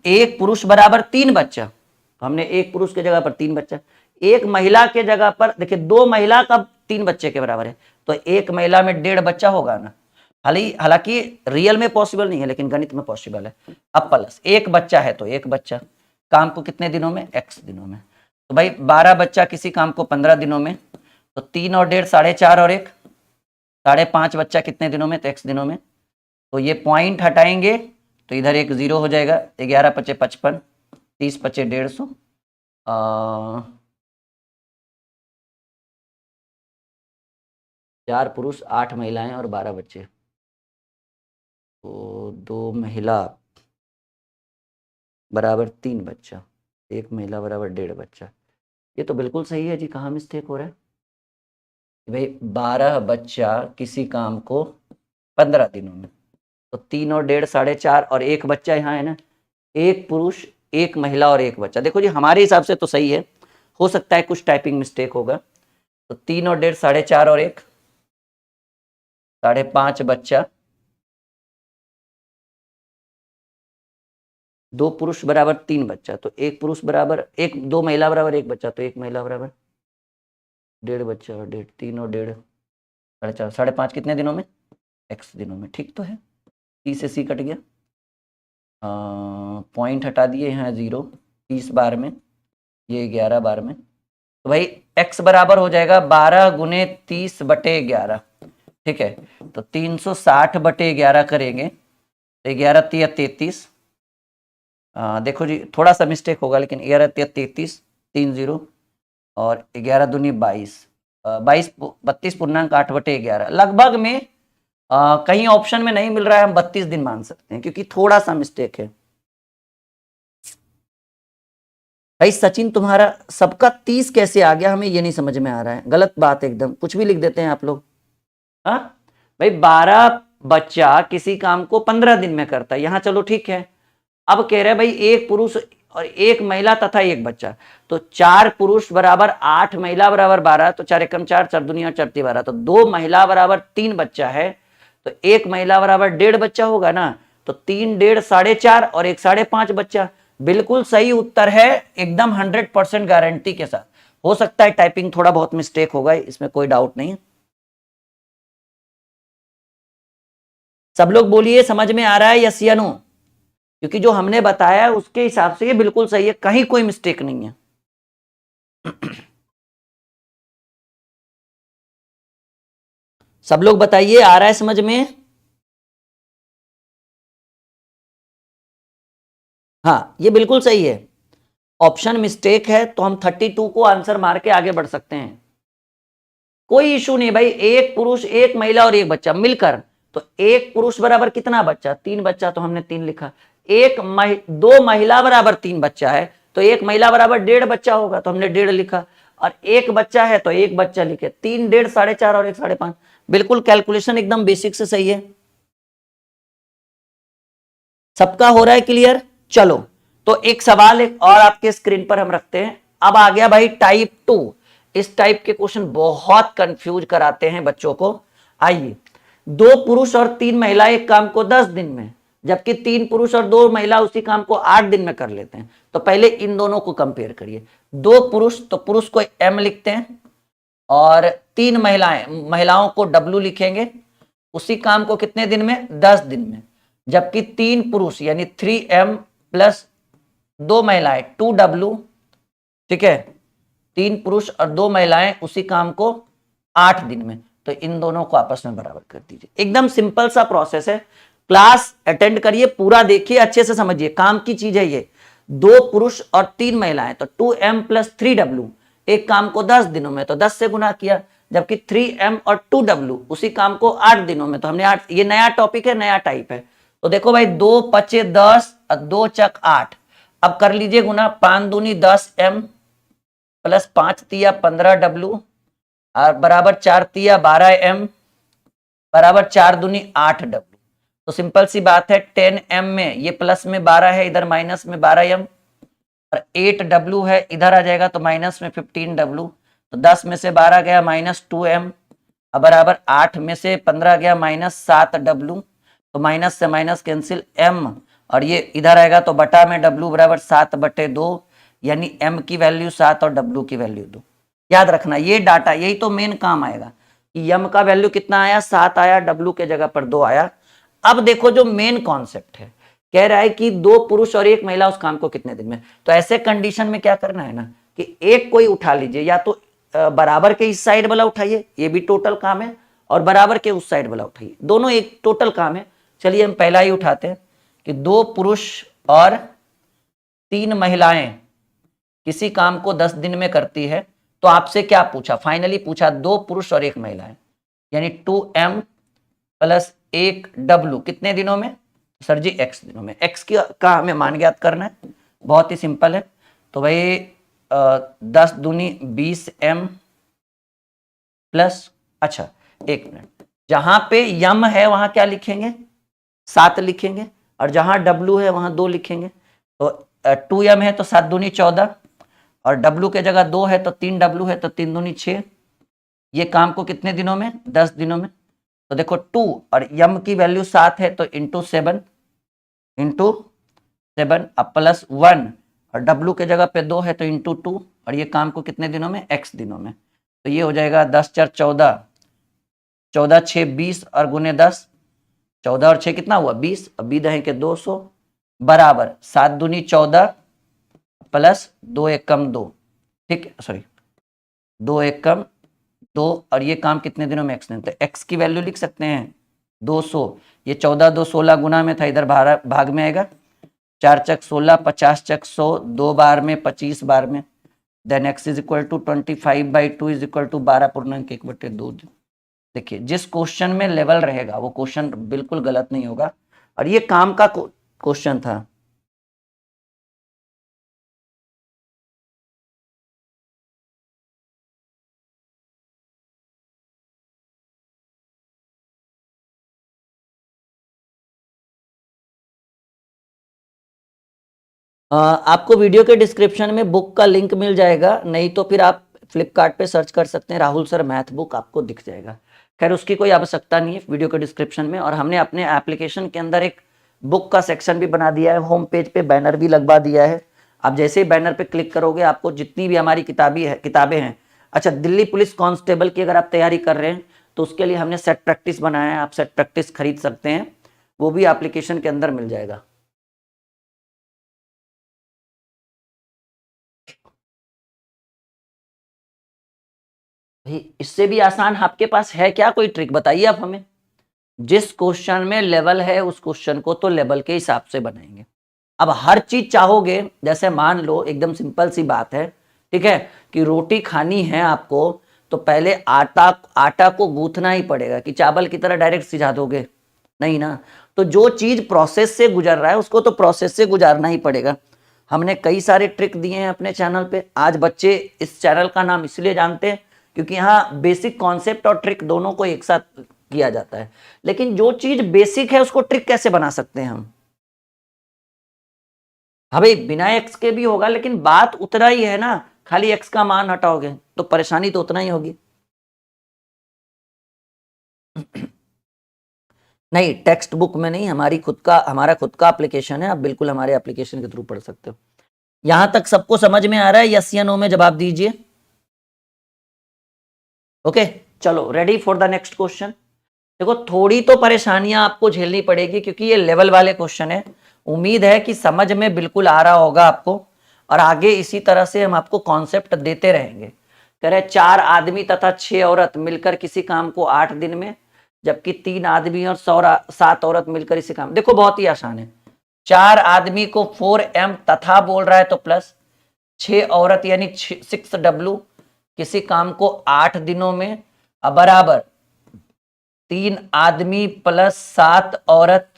1 पुरुष बराबर 3 बच्चा, तो हमने 1 पुरुष के जगह पर 3 बच्चा। 1 महिला के जगह पर देखिए 2 महिला का 3 बच्चे के बराबर है, तो 1 महिला में 1.5 बच्चा होगा ना। हालांकि रियल में पॉसिबल नहीं है, लेकिन गणित में पॉसिबल है। अब प्लस 1 बच्चा है, तो 1 बच्चा काम को कितने दिनों में? x दिनों में। तो भाई 12 बच्चा किसी काम को 15 दिनों में, तो 3 और 1.5 4.5 और 1 5.5 बच्चा कितने दिनों में? तो x दिनों में। तो ये पॉइंट हटाएंगे तो इधर एक 0 हो जाएगा। 11 पचे 55, 30 पचे 150, 4 पुरुष 8 महिलाएं और 12 बच्चे, तो 2 महिला बराबर 3 बच्चा, 1 महिला बराबर 1.5 बच्चा। ये तो बिल्कुल सही है जी, कहाँ मिस्टेक हो रहा है भाई? 12 बच्चा किसी काम को 15 दिनों में, तो 3 और 1.5 4.5 और 1 बच्चा यहाँ है ना। 1 पुरुष, 1 महिला और 1 बच्चा। देखो जी हमारे हिसाब से तो सही है, हो सकता है कुछ टाइपिंग मिस्टेक होगा। तो 3 और 1.5 4.5 और 1 5.5 बच्चा, 2 पुरुष बराबर 3 बच्चा, तो 1 पुरुष बराबर 2 महिला बराबर 1 बच्चा, तो 1 महिला बराबर 1.5 बच्चा और 1.5, 3 और 1.5 4.5, 5.5 कितने दिनों में? x दिनों में। ठीक तो है, c से c कट गया, पॉइंट हटा दिए, यहाँ 0, 30 बार में, ये 11 बार में। तो भाई x बराबर हो जाएगा 12 गुने 30 बटे 11, ठीक है। तो 360 बटे 11 करेंगे, तो 11 तिया 33, देखो जी थोड़ा सा मिस्टेक होगा, लेकिन 11 तिया 33, 3 0 और 11 दूनी 22, 32 पूर्णांक 8 बटे 11। लगभग में कहीं ऑप्शन में नहीं मिल रहा है, हम 32 दिन मान सकते हैं, क्योंकि थोड़ा सा मिस्टेक है। भाई सचिन तुम्हारा सबका 30 कैसे आ गया, हमें ये नहीं समझ में आ रहा है, गलत बात एकदम, कुछ भी लिख देते हैं आप लोग। हाँ भाई 12 बच्चा किसी काम को 15 दिन में करता है, यहाँ चलो ठीक है। अब कह रहे हैं भाई 1 पुरुष और 1 महिला तथा 1 बच्चा, तो 4 पुरुष बराबर 8 महिला बराबर 12, तो 4 एकम 4, 4 दूनी 4 ती 12, तो 2 महिला बराबर 3 बच्चा है, तो 1 महिला बराबर 1.5 बच्चा होगा ना। तो 3 1.5 4.5 और 1 5.5 बच्चा, बिल्कुल सही उत्तर है, एकदम 100% गारंटी के साथ। हो सकता है टाइपिंग थोड़ा बहुत मिस्टेक होगा, इसमें कोई डाउट नहीं। सब लोग बोलिए समझ में आ रहा है यस या नो, क्योंकि जो हमने बताया है उसके हिसाब से ये बिल्कुल सही है, कहीं कोई मिस्टेक नहीं है। सब लोग बताइए आ रहा है समझ में? हाँ ये बिल्कुल सही है, ऑप्शन मिस्टेक है तो हम 32 को आंसर मार के आगे बढ़ सकते हैं, कोई इशू नहीं भाई। एक पुरुष एक महिला और एक बच्चा मिलकर, तो एक पुरुष बराबर कितना बच्चा? 3 बच्चा, तो हमने 3 लिखा। दो महिला बराबर 3 बच्चा है, तो एक महिला बराबर 1.5 बच्चा होगा, तो हमने 1.5 लिखा। और एक बच्चा है तो एक बच्चा लिखे, 3, 1.5, 4.5 और 1, 5.5। बिल्कुल कैलकुलेशन एकदम बेसिक से सही है। सबका हो रहा है क्लियर? चलो, तो एक सवाल एक और आपके स्क्रीन पर हम रखते हैं। अब आ गया भाई टाइप 2। इस टाइप के क्वेश्चन बहुत कंफ्यूज कराते हैं बच्चों को। आइए, 2 पुरुष और 3 महिला एक काम को 10 दिन में, जबकि 3 पुरुष और 2 महिला उसी काम को 8 दिन में कर लेते हैं। तो पहले इन दोनों को कंपेयर करिए। 2 पुरुष, तो पुरुष को M लिखते हैं, और 3 महिलाओं को W लिखेंगे। उसी काम को कितने दिन में? 10 दिन में। जबकि 3 पुरुष यानी 3M प्लस 2 महिलाएं 2W, ठीक है, 3 पुरुष और 2 महिलाएं उसी काम को 8 दिन में। तो इन दोनों को आपस में बराबर कर दीजिए। एकदम सिंपल सा प्रोसेस है। क्लास अटेंड करिए, पूरा देखिए, अच्छे से समझिए, काम की चीज है ये। 2 पुरुष और 3 महिलाएं, तो 2M प्लस 3W, एक काम को 10 दिनों में तो 10 से गुना किया। जबकि 3M और 2W उसी काम को 8 दिनों में, तो हमने 8, ये नया टॉपिक है, नया टाइप है। तो देखो भाई, 2 पचे 10 और 2 चक 8। अब कर लीजिए गुना, 5 दूनी 10M प्लस 5 तिया 15W और बराबर 4 तिया 12M बराबर 4 दूनी 8W। तो सिंपल सी बात है, 10M में ये प्लस में 12 है, इधर माइनस में 12M, और 8W है, इधर आ जाएगा तो माइनस में 15W। तो 10 में से 12 गया माइनस 2M, अब बराबर 8 में से 15 गया माइनस 7W। तो माइनस से माइनस कैंसिल, M, और ये इधर आएगा तो बटा में W बराबर 7/2, यानी M की वैल्यू 7 और W की वैल्यू 2। याद रखना ये डाटा, यही तो मेन काम आएगा कि M का वैल्यू कितना आया? 7 आया, W के जगह पर 2 आया। अब देखो जो मेन कॉन्सेप्ट है, कह रहा है कि 2 पुरुष और 1 महिला उस काम को कितने दिन में। तो ऐसे कंडीशन में क्या करना है ना, कि एक कोई उठा लीजिए, या तो बराबर के इस साइड वाला उठाइए, ये भी टोटल काम है, और बराबर के उस साइड वाला उठाइए, दोनों एक टोटल काम है। चलिए हम पहला ही उठाते हैं कि 2 पुरुष और 3 महिलाएं किसी काम को 10 दिन में करती है। तो आपसे क्या पूछा? फाइनली पूछा 2 पुरुष और 1 महिलाएं, यानी 2M प्लस 1W कितने दिनों में? सर जी X दिनों में। X का हमें मान ज्ञात करना है, बहुत ही सिंपल है। तो भाई 10 दूनी 20M प्लस, अच्छा 1 मिनट, जहां पे M है वहां क्या लिखेंगे? 7 लिखेंगे, और जहां W है वहां 2 लिखेंगे। तो 2M है तो 7 दूनी 14, और W के जगह 2 है तो 3W है, तो 3 दूनी 6। ये काम को कितने दिनों में? 10 दिनों में। तो देखो 2 और M की वैल्यू 7 है, तो इंटू 7 अब प्लस 1, और W के जगह पे 2 है तो इंटू 2, और ये काम को कितने दिनों में? X दिनों में। तो ये हो जाएगा 10 4 14, 14 6 20 और गुने 10, 14 और 6 कितना हुआ? 20, अब 20 है के 200 बराबर 7 दूनी 14 प्लस 2 1 कम 2, ठीक है, सॉरी 2 1 कम 2, और ये काम कितने दिनों में? X दिन। तो X की वैल्यू लिख सकते हैं 200। ये 14 2 16 गुना में था, इधर भाग में आएगा, 4 चक 16, 50 चक 100, 2 बार में 25 बार में। Then X is equal to 25/2 is equal to 12.1/2। देखिए जिस क्वेश्चन में लेवल रहेगा वो क्वेश्चन बिल्कुल गलत नहीं होगा, और ये काम का क्वेश्चन था। आपको वीडियो के डिस्क्रिप्शन में बुक का लिंक मिल जाएगा, नहीं तो फिर आप फ्लिपकार्ट पे सर्च कर सकते हैं, राहुल सर मैथ बुक, आपको दिख जाएगा। खैर उसकी कोई आवश्यकता नहीं है वीडियो के डिस्क्रिप्शन में। और हमने अपने एप्लीकेशन के अंदर एक बुक का सेक्शन भी बना दिया है, होम पेज पे बैनर भी लगवा दिया है। आप जैसे ही बैनर पे क्लिक करोगे आपको जितनी भी हमारी किताबें हैं। अच्छा, दिल्ली पुलिस कांस्टेबल की अगर आप तैयारी कर रहे हैं तो उसके लिए हमने सेट प्रैक्टिस बनाया है, आप सेट प्रैक्टिस खरीद सकते हैं, वो भी एप्लीकेशन के अंदर मिल जाएगा। भाई इससे भी आसान आपके पास है क्या कोई ट्रिक, बताइए आप हमें। जिस क्वेश्चन में लेवल है उस क्वेश्चन को तो लेवल के हिसाब से बनाएंगे। अब हर चीज चाहोगे, जैसे मान लो एकदम सिंपल सी बात है, ठीक है, कि रोटी खानी है आपको तो पहले आटा को गूंथना ही पड़ेगा, कि चावल की तरह डायरेक्ट सिझा दोगे नहीं ना। तो जो चीज प्रोसेस से गुजर रहा है उसको तो प्रोसेस से गुजारना ही पड़ेगा। हमने कई सारे ट्रिक दिए हैं अपने चैनल पे। आज बच्चे इस चैनल का नाम इसलिए जानते हैं क्योंकि यहाँ बेसिक कॉन्सेप्ट और ट्रिक दोनों को एक साथ किया जाता है। लेकिन जो चीज बेसिक है उसको ट्रिक कैसे बना सकते हैं हम। हाँ भाई, बिना एक्स के भी होगा लेकिन बात उतना ही है ना, खाली एक्स का मान हटाओगे तो परेशानी तो उतना ही होगी। नहीं, टेक्स्ट बुक में नहीं, हमारा खुद का एप्लीकेशन है, आप बिल्कुल हमारे एप्लीकेशन के थ्रू पढ़ सकते हो। यहां तक सबको समझ में आ रहा है? यस या नो में जवाब दीजिए। ओके, चलो ready for the next question. देखो थोड़ी तो परेशानियां आपको झेलनी पड़ेगी क्योंकि ये लेवल वाले क्वेश्चन है। उम्मीद है कि समझ में बिल्कुल आ रहा होगा आपको, और आगे इसी तरह से हम आपको कॉन्सेप्ट देते रहेंगे। कह रहे 4 आदमी तथा 6 औरत मिलकर किसी काम को 8 दिन में, जबकि 3 आदमी और 7 औरत मिलकर इसी काम। देखो बहुत ही आसान है। 4 आदमी को 4m तथा बोल रहा है तो प्लस 6 औरत यानी 6w किसी काम को 8 दिनों में, बराबर 3 आदमी प्लस 7 औरत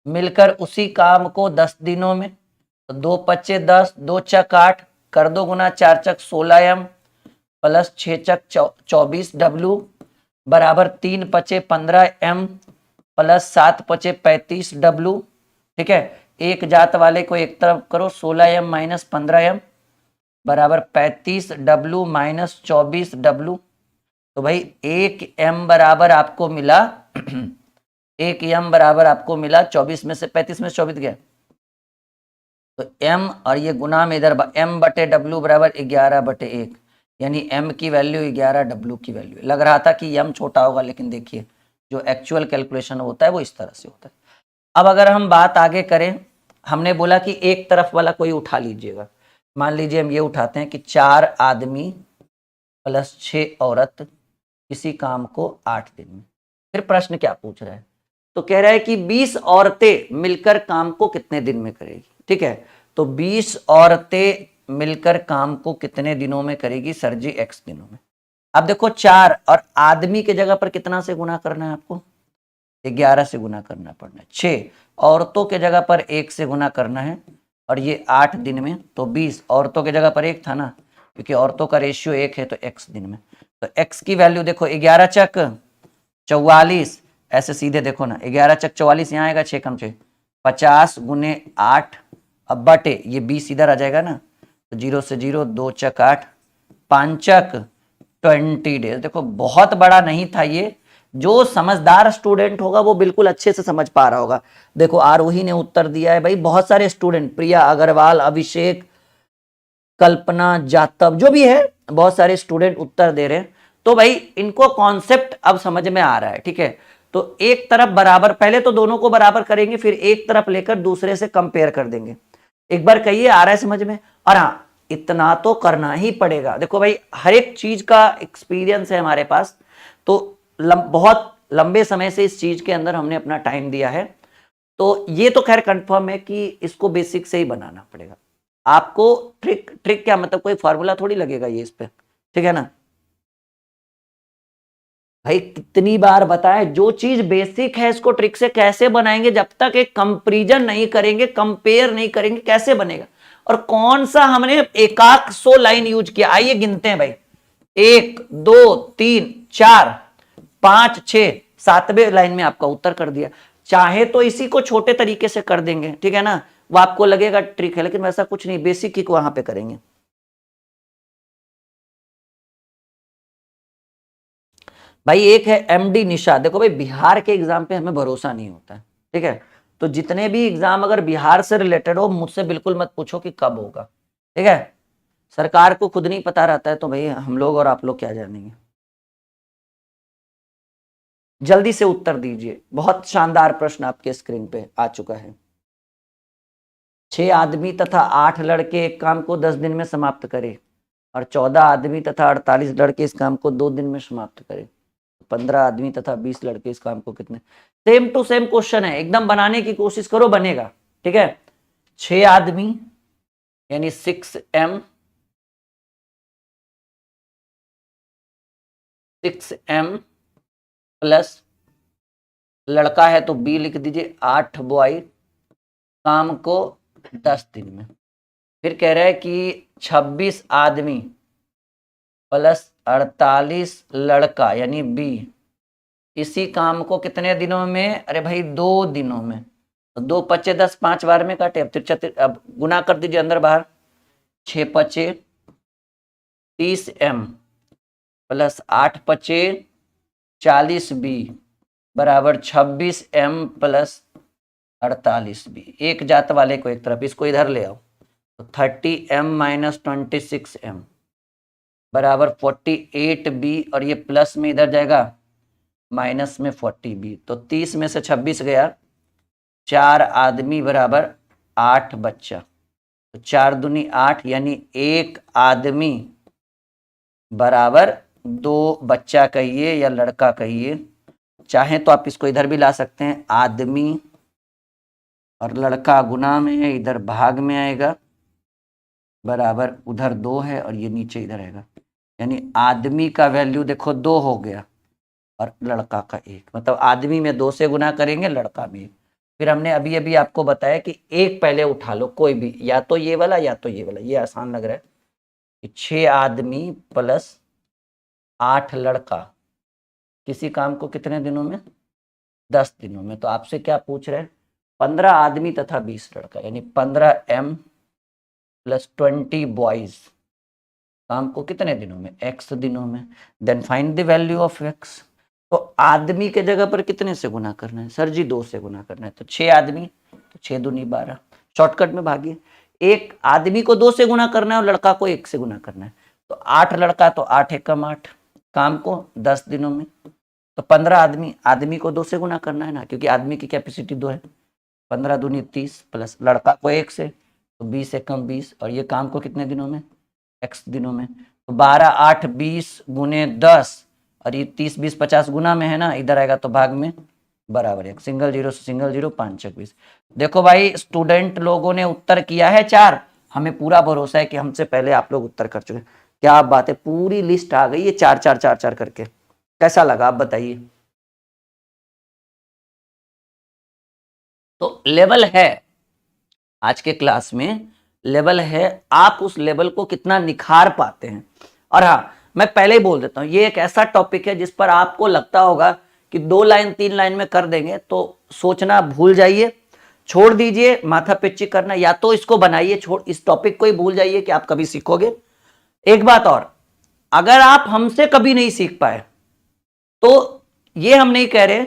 मिलकर उसी काम को 10 दिनों में। तो 2 पच्चे 10, 2 चक 8, कर दो गुना, 4 चक 16m प्लस 6 चक 24w बराबर 3 पचे 15m प्लस 7 पचे 35w। ठीक है, एक जात वाले को एक तरफ करो, 16m माइनस 15m बराबर 35w माइनस 24w। तो भाई 1m बराबर आपको मिला 1m बराबर आपको मिला 24 में से 35 में से 24 गया, तो m और ये गुना में इधर m बटे w बराबर 11/1, यानी m की वैल्यू 11, w की वैल्यू। लग रहा था कि m छोटा होगा लेकिन देखिए जो एक्चुअल कैलकुलेशन होता है वो इस तरह से होता है। अब अगर हम बात आगे करें, हमने बोला कि एक तरफ वाला कोई उठा लीजिएगा। मान लीजिए हम ये उठाते हैं कि 4 आदमी प्लस 6 औरत किसी काम को 8 दिन में। फिर प्रश्न क्या पूछ रहा है, तो कह रहा है कि 20 औरतें मिलकर काम को कितने दिन में करेगी। ठीक है, तो 20 औरतें मिलकर काम को कितने दिनों में करेगी सर जी? x दिनों में। अब देखो 4 और आदमी के जगह पर कितना से गुना करना है आपको? 11 से गुना करना पड़ना है। 6 औरतों के जगह पर 1 से गुना करना है, और ये 8 दिन में, तो 20 औरतों के जगह पर 1 था ना, क्योंकि औरतों का रेशियो 1 है तो x दिन में। तो x की वैल्यू देखो 11 चक 44, ऐसे सीधे देखो ना, 11 चक 44 यहाँ आएगा 6 कम 6 50 गुने 8, अब बटे ये 20 इधर आ जाएगा ना, तो 0 से 0, 2 चक 8, 5 चक 20 डेज। देखो बहुत बड़ा नहीं था ये, जो समझदार स्टूडेंट होगा वो बिल्कुल अच्छे से समझ पा रहा होगा। देखो आरोही ने उत्तर दिया है, भाई बहुत सारे स्टूडेंट, प्रिया अग्रवाल, अभिषेक, कल्पना, जातव, जो भी है बहुत सारे स्टूडेंट उत्तर दे रहे हैं। तो भाई इनको कॉन्सेप्ट अब समझ में आ रहा है। ठीक है, तो एक तरफ बराबर, पहले तो दोनों को बराबर करेंगे, फिर एक तरफ लेकर दूसरे से कंपेयर कर देंगे। एक बार कहिए आ रहा है समझ में? और हाँ, इतना तो करना ही पड़ेगा। देखो भाई हर एक चीज का एक्सपीरियंस है हमारे पास, तो बहुत लंबे समय से इस चीज के अंदर हमने अपना टाइम दिया है, तो ये तो खैर कंफर्म है कि इसको बेसिक से ही बनाना पड़ेगा आपको। ट्रिक क्या मतलब, कोई फार्मूला थोड़ी लगेगा ये इस पे, ठीक है ना भाई। कितनी बार बताए, जो चीज बेसिक है इसको ट्रिक से कैसे बनाएंगे? जब तक एक कंपैरिजन नहीं करेंगे, कंपेयर नहीं करेंगे, कैसे बनेगा? और कौन सा हमने एकाक 100 लाइन यूज किया, आइए गिनते हैं भाई। 1 2 3 4 5 6 7वें लाइन में आपका उत्तर कर दिया। चाहे तो इसी को छोटे तरीके से कर देंगे, ठीक है ना, वो आपको लगेगा ट्रिक है, लेकिन वैसा कुछ नहीं, बेसिक ही को वहां पे करेंगे। भाई एक है एमडी निशा। देखो भाई बिहार के एग्जाम पे हमें भरोसा नहीं होता है, ठीक है, तो जितने भी एग्जाम अगर बिहार से रिलेटेड हो, मुझसे बिल्कुल मत पूछो कि कब होगा, ठीक है। सरकार को खुद नहीं पता रहता है तो भाई हम लोग और आप लोग क्या जानेंगे। जल्दी से उत्तर दीजिए, बहुत शानदार प्रश्न आपके स्क्रीन पे आ चुका है। 6 आदमी तथा 8 लड़के एक काम को 10 दिन में समाप्त करें और 14 आदमी तथा 48 लड़के इस काम को 2 दिन में समाप्त करें। 15 आदमी तथा 20 लड़के इस काम को कितने। सेम टू सेम क्वेश्चन है, एकदम बनाने की कोशिश करो, बनेगा, ठीक है। 6 आदमी यानी 6m, 6m प्लस लड़का है तो b लिख दीजिए, 8 बॉय काम को 10 दिन में। फिर कह रहा है कि 26 आदमी प्लस 48 लड़का यानी b इसी काम को कितने दिनों में। अरे भाई 2 दिनों में। तो 2 पचे 10, 5 बार में काटे, अब गुना कर दीजिए अंदर बाहर। 6 पचे 30m प्लस 8 पचे 40b बराबर 26m प्लस 48b। एक जात वाले को एक तरफ, इसको इधर ले आओ, तो 30m माइनस 26m बराबर 48b, और ये प्लस में इधर जाएगा माइनस में 40b। तो 30 में से 26 गया, 4 आदमी बराबर 8 बच्चा, तो 4 दूनी 8 यानी 1 आदमी बराबर 2 बच्चा कहिए या लड़का कहिए, चाहे तो आप इसको इधर भी ला सकते हैं। आदमी और लड़का गुना में है, इधर भाग में आएगा, बराबर उधर 2 है और ये नीचे इधर आएगा, यानी आदमी का वैल्यू देखो 2 हो गया और लड़का का 1, मतलब आदमी में 2 से गुना करेंगे, लड़का में 1। फिर हमने अभी अभी आपको बताया कि एक पहले उठा लो कोई भी, या तो ये वाला या तो ये वाला, ये आसान लग रहा है कि 6 आदमी प्लस 8 लड़का किसी काम को कितने दिनों में, 10 दिनों में। तो आपसे क्या पूछ रहे हैं, 15 आदमी तथा 20 लड़का यानी 15m प्लस 20 बॉयज काम को कितने दिनों में, x दिनों में। Then find the value of x। तो आदमी के जगह पर कितने से गुना करना है सर जी, 2 से गुना करना है। तो 6 आदमी तो 6 दूनी 12, शॉर्टकट में भागिए। एक आदमी को 2 से गुना करना है और लड़का को 1 से गुना करना है। तो 8 लड़का तो 8 एकम 8 काम को 10 दिनों में। तो 15 आदमी को 2 से गुना करना है ना, क्योंकि आदमी की कैपेसिटी 2 है। 15 दूनी 30 प्लस लड़का को 1 से, तो 20 एकम 20, और ये काम को कितने दिनों में, x दिनों में। तो 12 8 20 गुने 10, और ये 30 20 50 गुना में है ना, इधर आएगा तो भाग में, बराबर 1। सिंगल जीरो से सिंगल जीरो, 5 छक 20। देखो भाई स्टूडेंट लोगों ने उत्तर किया है 4, हमें पूरा भरोसा है कि हमसे पहले आप लोग उत्तर कर चुके। क्या बात है, पूरी लिस्ट आ गई है 4 4 4 4 करके। कैसा लगा आप बताइए। तो लेवल है आज के क्लास में, लेवल है, आप उस लेवल को कितना निखार पाते हैं। और हाँ, मैं पहले ही बोल देता हूं, ये एक ऐसा टॉपिक है जिस पर आपको लगता होगा कि 2 लाइन 3 लाइन में कर देंगे, तो सोचना भूल जाइए, छोड़ दीजिए माथा पिच्ची करना, या तो इसको बनाइए, छोड़ इस टॉपिक को ही भूल जाइए कि आप कभी सीखोगे। एक बात और, अगर आप हमसे कभी नहीं सीख पाए तो ये हम नहीं कह रहे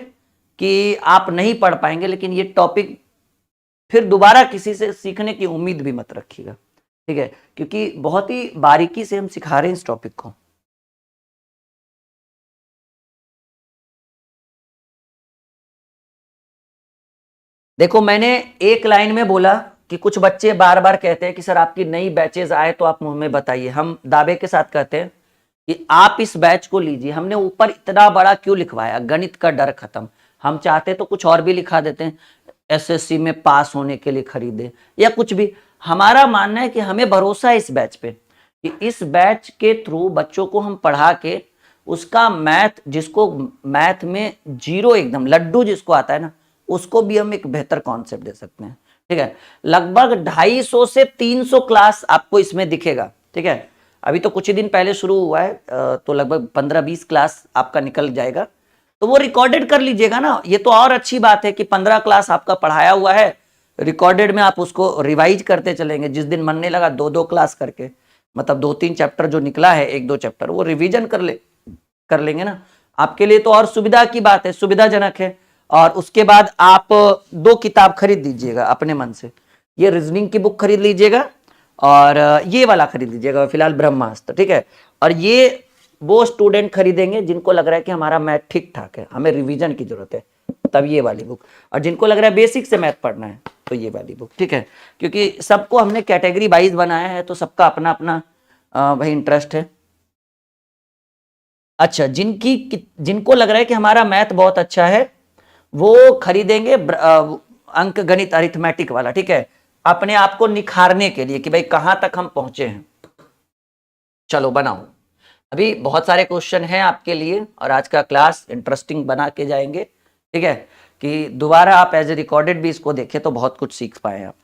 कि आप नहीं पढ़ पाएंगे, लेकिन ये टॉपिक फिर दोबारा किसी से सीखने की उम्मीद भी मत रखिएगा, ठीक है, क्योंकि बहुत ही बारीकी से हम सिखा रहे हैं इस टॉपिक को। देखो मैंने एक लाइन में बोला कि कुछ बच्चे बार बार कहते हैं कि सर आपकी नई बैचेज आए तो आप हमें बताइए। हम दावे के साथ कहते हैं कि आप इस बैच को लीजिए। हमने ऊपर इतना बड़ा क्यों लिखवाया, गणित का डर खत्म। हम चाहते तो कुछ और भी लिखा देते हैं, एसएससी में पास होने के लिए खरीदे या कुछ भी। हमारा मानना है कि हमें भरोसा है इस बैच पे कि इस बैच के थ्रू बच्चों को हम पढ़ा के उसका मैथ, जिसको मैथ में 0 एकदम लड्डू जिसको आता है ना, उसको भी हम एक बेहतर कॉन्सेप्ट दे सकते हैं, ठीक है। लगभग 250 से 300 क्लास आपको इसमें दिखेगा, ठीक है। अभी तो कुछ ही दिन पहले शुरू हुआ है, तो लगभग 15-20 क्लास आपका निकल जाएगा, तो वो रिकॉर्डेड कर लीजिएगा ना। ये तो और अच्छी बात है कि 15 क्लास आपका पढ़ाया हुआ है, रिकॉर्डेड में आप उसको रिवाइज करते चलेंगे। जिस दिन मन नहीं लगा 2-2 क्लास करके, मतलब 2-3 चैप्टर जो निकला है, 1-2 चैप्टर वो रिवीजन कर लेंगे ना। आपके लिए तो और सुविधा की बात है, सुविधाजनक है। और उसके बाद आप 2 किताब खरीद लीजिएगा अपने मन से। ये रीजनिंग की बुक खरीद लीजिएगा और ये वाला खरीद लीजिएगा फिलहाल ब्रह्मास्त्र, ठीक है। और ये वो स्टूडेंट खरीदेंगे जिनको लग रहा है कि हमारा मैथ ठीक ठाक है, हमें रिवीजन की जरूरत है, तब ये वाली बुक। और जिनको लग रहा है बेसिक से मैथ पढ़ना है तो ये वाली बुक, ठीक है। क्योंकि सबको हमने कैटेगरी वाइज बनाया है तो सबका अपना अपना भाई इंटरेस्ट है। अच्छा, जिनको लग रहा है कि हमारा मैथ बहुत अच्छा है वो खरीदेंगे अंक गणित अरिथमेटिक वाला, ठीक है, अपने आप को निखारने के लिए कि भाई कहां तक हम पहुंचे हैं। चलो बनाओ, अभी बहुत सारे क्वेश्चन हैं आपके लिए और आज का क्लास इंटरेस्टिंग बना के जाएंगे, ठीक है, कि दोबारा आप एज ए रिकॉर्डेड भी इसको देखें तो बहुत कुछ सीख पाए आप।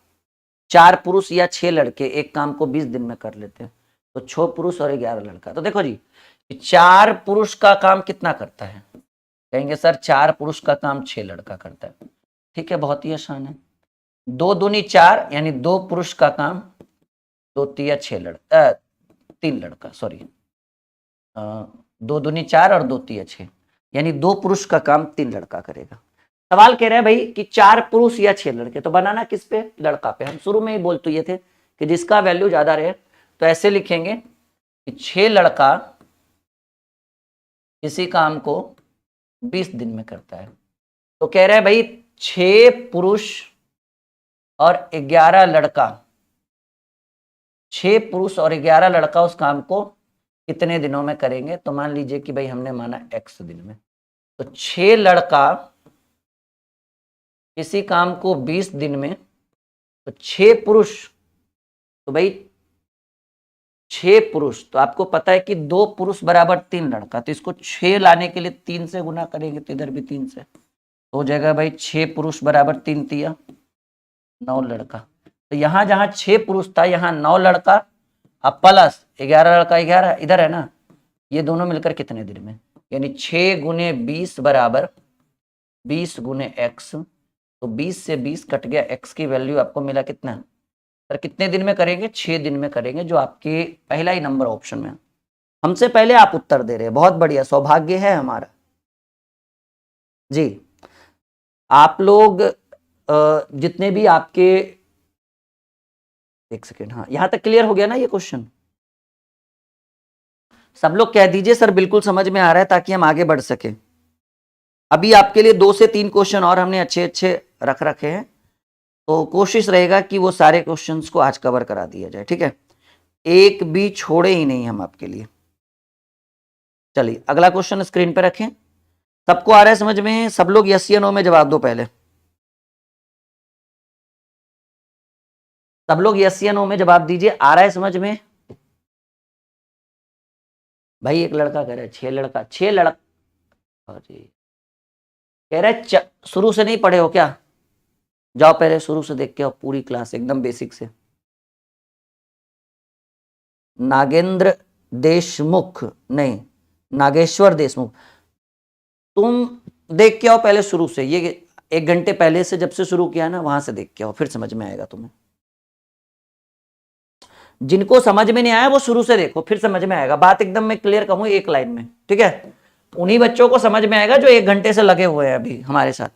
4 पुरुष या 6 लड़के एक काम को 20 दिन में कर लेते हैं, तो 6 पुरुष और 11 लड़का। तो देखो जी, 4 पुरुष का काम कितना करता है? कहेंगे सर 4 पुरुष का काम 6 लड़का करता है, ठीक है, बहुत ही आसान है। 2 दूनी 4 यानी 2 पुरुष का काम 2 तिया 6 लड़का 3 लड़का, सॉरी 2 दूनी 4 और 2 तिया 6 यानी 2 पुरुष का काम 3 लड़का करेगा। सवाल कह रहे हैं भाई कि 4 पुरुष या 6 लड़के, तो बनाना किस पे? लड़का पे। हम शुरू में ही बोल तो ये थे कि जिसका वैल्यू ज्यादा रहे तो ऐसे लिखेंगे कि 6 लड़का किसी काम को 20 दिन में करता है। तो कह रहे हैं भाई 6 पुरुष और 11 लड़का, 6 पुरुष और 11 लड़का उस काम को कितने दिनों में करेंगे? तो मान लीजिए कि भाई हमने माना x दिन में, तो 6 लड़का किसी काम को 20 दिन में, तो 6 पुरुष, तो भाई 6 पुरुष, तो आपको पता है कि 2 पुरुष बराबर 3 लड़का, तो इसको 6 लाने के लिए 3 से गुना करेंगे तो इधर भी 3 से, तो हो जाएगा भाई 6 पुरुष बराबर 3 तिया 9 लड़का। तो यहां जहां 6 पुरुष था यहाँ 9 लड़का, अब प्लस 11 लड़का 11 इधर है ना, ये दोनों मिलकर कितने दिन में? यानी 6 गुने 20 बराबर 20 गुने x, तो 20 से 20 कट गया, x की वैल्यू आपको मिला कितना? सर कितने दिन में करेंगे? 6 दिन में करेंगे, जो आपके पहला ही नंबर ऑप्शन में। हमसे पहले आप उत्तर दे रहे हैं, बहुत बढ़िया, सौभाग्य है हमारा जी। आप लोग जितने भी आपके, एक सेकेंड, हाँ यहां तक क्लियर हो गया ना ये क्वेश्चन? सब लोग कह दीजिए सर बिल्कुल समझ में आ रहा है, ताकि हम आगे बढ़ सके। अभी आपके लिए 2 से 3 क्वेश्चन और हमने अच्छे अच्छे रख रखे हैं, तो कोशिश रहेगा कि वो सारे क्वेश्चंस को आज कवर करा दिया जाए, ठीक है, एक भी छोड़े ही नहीं हम आपके लिए। चलिए अगला क्वेश्चन स्क्रीन पे रखें। सबको आ रहा है समझ में? सब लोग यस या नो में जवाब दो पहले। सब लोग यस या नो में जवाब दीजिए, आ रहा है समझ में? भाई एक लड़का कह रहा है 6 लड़का, 6 लड़का जी कह रहा है शुरू से नहीं पढ़े हो क्या? जाओ पहले शुरू से देख के आओ, पूरी क्लास एकदम बेसिक से। नागेंद्र देशमुख, नहीं नागेश्वर देशमुख, तुम देख के आओ पहले शुरू से, ये 1 घंटे पहले से जब से शुरू किया ना वहां से देख के आओ, फिर समझ में आएगा तुम्हें। जिनको समझ में नहीं आया वो शुरू से देखो, फिर समझ में आएगा। बात एकदम मैं क्लियर कहूँ एक लाइन में, ठीक है, उन्हीं बच्चों को समझ में आएगा जो 1 घंटे से लगे हुए हैं अभी हमारे साथ।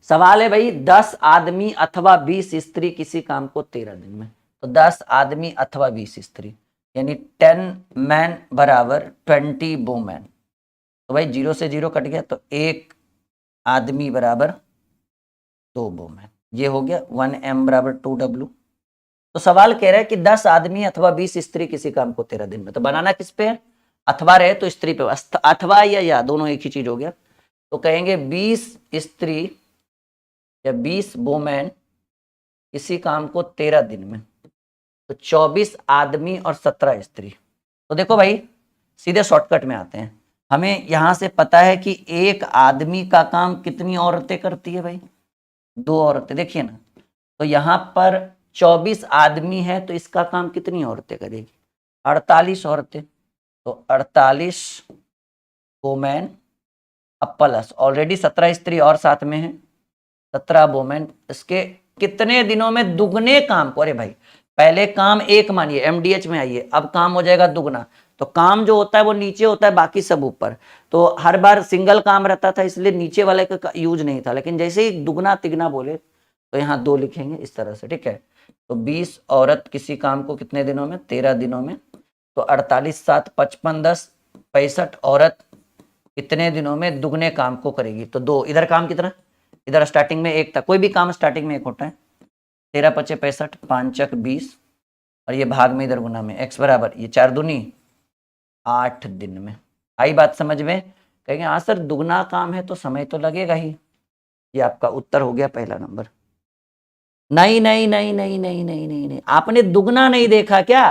सवाल है भाई 10 आदमी अथवा 20 स्त्री किसी काम को 13 दिन में, तो 10 आदमी अथवा 20 स्त्री यानी 10 मैन बराबर 20 वुमेन, तो भाई 0 से 0 कट गया, तो 1 आदमी बराबर 2 वुमेन, ये हो गया 1m बराबर 2w। तो सवाल कह रहा है कि 10 आदमी अथवा 20 स्त्री किसी काम को 13 दिन में, तो बनाना किस पे? अथवा रहे तो स्त्री पे, अथवा या दोनों एक ही चीज हो गया, तो कहेंगे 20 स्त्री या 20 वुमेन किसी काम को 13 दिन में, तो 24 आदमी और 17 स्त्री। तो देखो भाई सीधे शॉर्टकट में आते हैं, हमें यहां से पता है कि एक आदमी का काम कितनी औरतें करती है भाई? 2 औरतें, देखिए ना, तो यहां पर 24 आदमी है तो इसका काम कितनी औरतें करेगी? 48 औरतें, तो 48 वुमेन अब प्लस ऑलरेडी 17 स्त्री और साथ में है 17 वुमेन, इसके कितने दिनों में दुगने काम को? अरे भाई पहले काम एक मानिए, एमडीएच में आइए, अब काम हो जाएगा दुगना। तो काम जो होता है वो नीचे होता है, बाकी सब ऊपर। तो हर बार सिंगल काम रहता था, इसलिए नीचे वाले का यूज नहीं था। लेकिन जैसे ही दुगना तिगना बोले तो यहाँ 2 लिखेंगे इस तरह से, ठीक है। तो 20 औरत किसी काम को कितने दिनों में, 13 दिनों में। तो 48 7 55 10 65 औरत कितने दिनों में दुगने काम को करेगी। तो 2 इधर काम कितना, इधर स्टार्टिंग में 1 था, कोई भी काम स्टार्टिंग में 1 होता है। 13 पचे 65, 5 चक 20, और ये भाग में इधर गुना में, x बराबर ये 4 दूनी 8 दिन में। आई बात समझ में? कहेंगे हाँ सर दुगना काम है तो समय तो लगेगा ही। ये आपका उत्तर हो गया पहला नंबर। नहीं नहीं नहीं नहीं नहीं नहीं नहीं नहीं, आपने दुगना नहीं देखा क्या?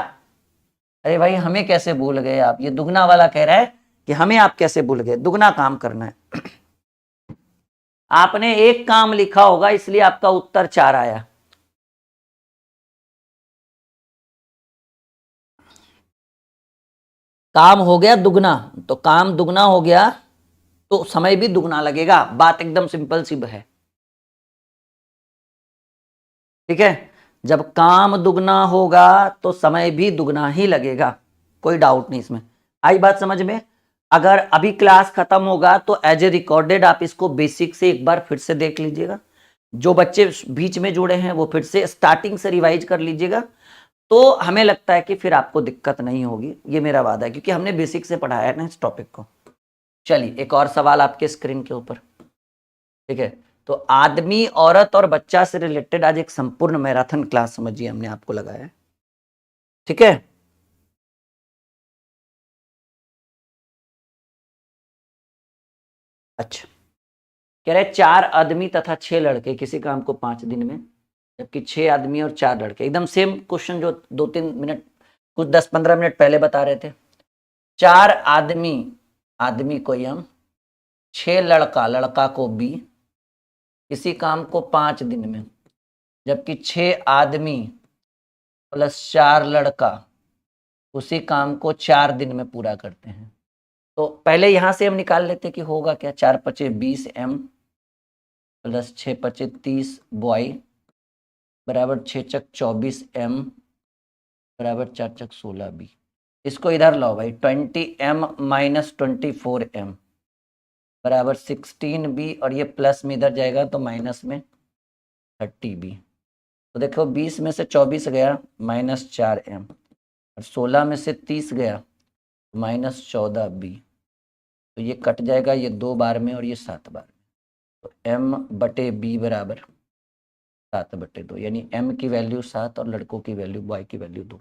अरे भाई हमें कैसे भूल गए आप, ये दुगना वाला कह रहा है कि हमें आप कैसे भूल गए, दुगना काम करना है। आपने एक काम लिखा होगा इसलिए आपका उत्तर 4 आया। काम हो गया दुगना, तो काम दुगना हो गया तो समय भी दुगना लगेगा, बात एकदम सिंपल सी है। ठीक है, जब काम दुगना होगा तो समय भी दुगना ही लगेगा, कोई डाउट नहीं इसमें। आई बात समझ में? अगर अभी क्लास खत्म होगा तो एज ए रिकॉर्डेड आप इसको बेसिक से एक बार फिर से देख लीजिएगा। जो बच्चे बीच में जुड़े हैं वो फिर से स्टार्टिंग से रिवाइज कर लीजिएगा, तो हमें लगता है कि फिर आपको दिक्कत नहीं होगी, ये मेरा वादा है, क्योंकि हमने बेसिक से पढ़ाया है ना इस टॉपिक को। चलिए एक और सवाल आपके स्क्रीन के ऊपर, ठीक है। तो आदमी, औरत और बच्चा से रिलेटेड आज एक संपूर्ण मैराथन क्लास समझिए हमने आपको लगाया है, ठीक है। अच्छा, कह रहे 4 आदमी तथा 6 लड़के किसी काम को 5 दिन में, जबकि 6 आदमी और 4 लड़के, एकदम सेम क्वेश्चन जो 2-3 मिनट कुछ 10-15 मिनट पहले बता रहे थे। 4 आदमी, आदमी को यम, 6 लड़का, लड़का को बी, किसी काम को 5 दिन में, जबकि 6 आदमी प्लस 4 लड़का उसी काम को 4 दिन में पूरा करते हैं। तो पहले यहां से हम निकाल लेते कि होगा क्या, 4 पचे 20 एम प्लस 6 पचे 30 बॉय बराबर 6 चक 24 एम बराबर 4 चक 16 बी। इसको इधर लाओ भाई, 20 एम माइनस 24 एम बराबर 16 बी, और ये प्लस में इधर जाएगा तो माइनस में 30 बी। तो देखो 20 में से 24 गया माइनस 4 एम, और 16 में से 30 गया माइनस 14 बी। तो ये कट जाएगा, ये 2 बार में और ये 7 बार में। तो m बटे b बराबर 7/2, यानी m की वैल्यू 7 और लड़कों की वैल्यू, बॉय की वैल्यू 2।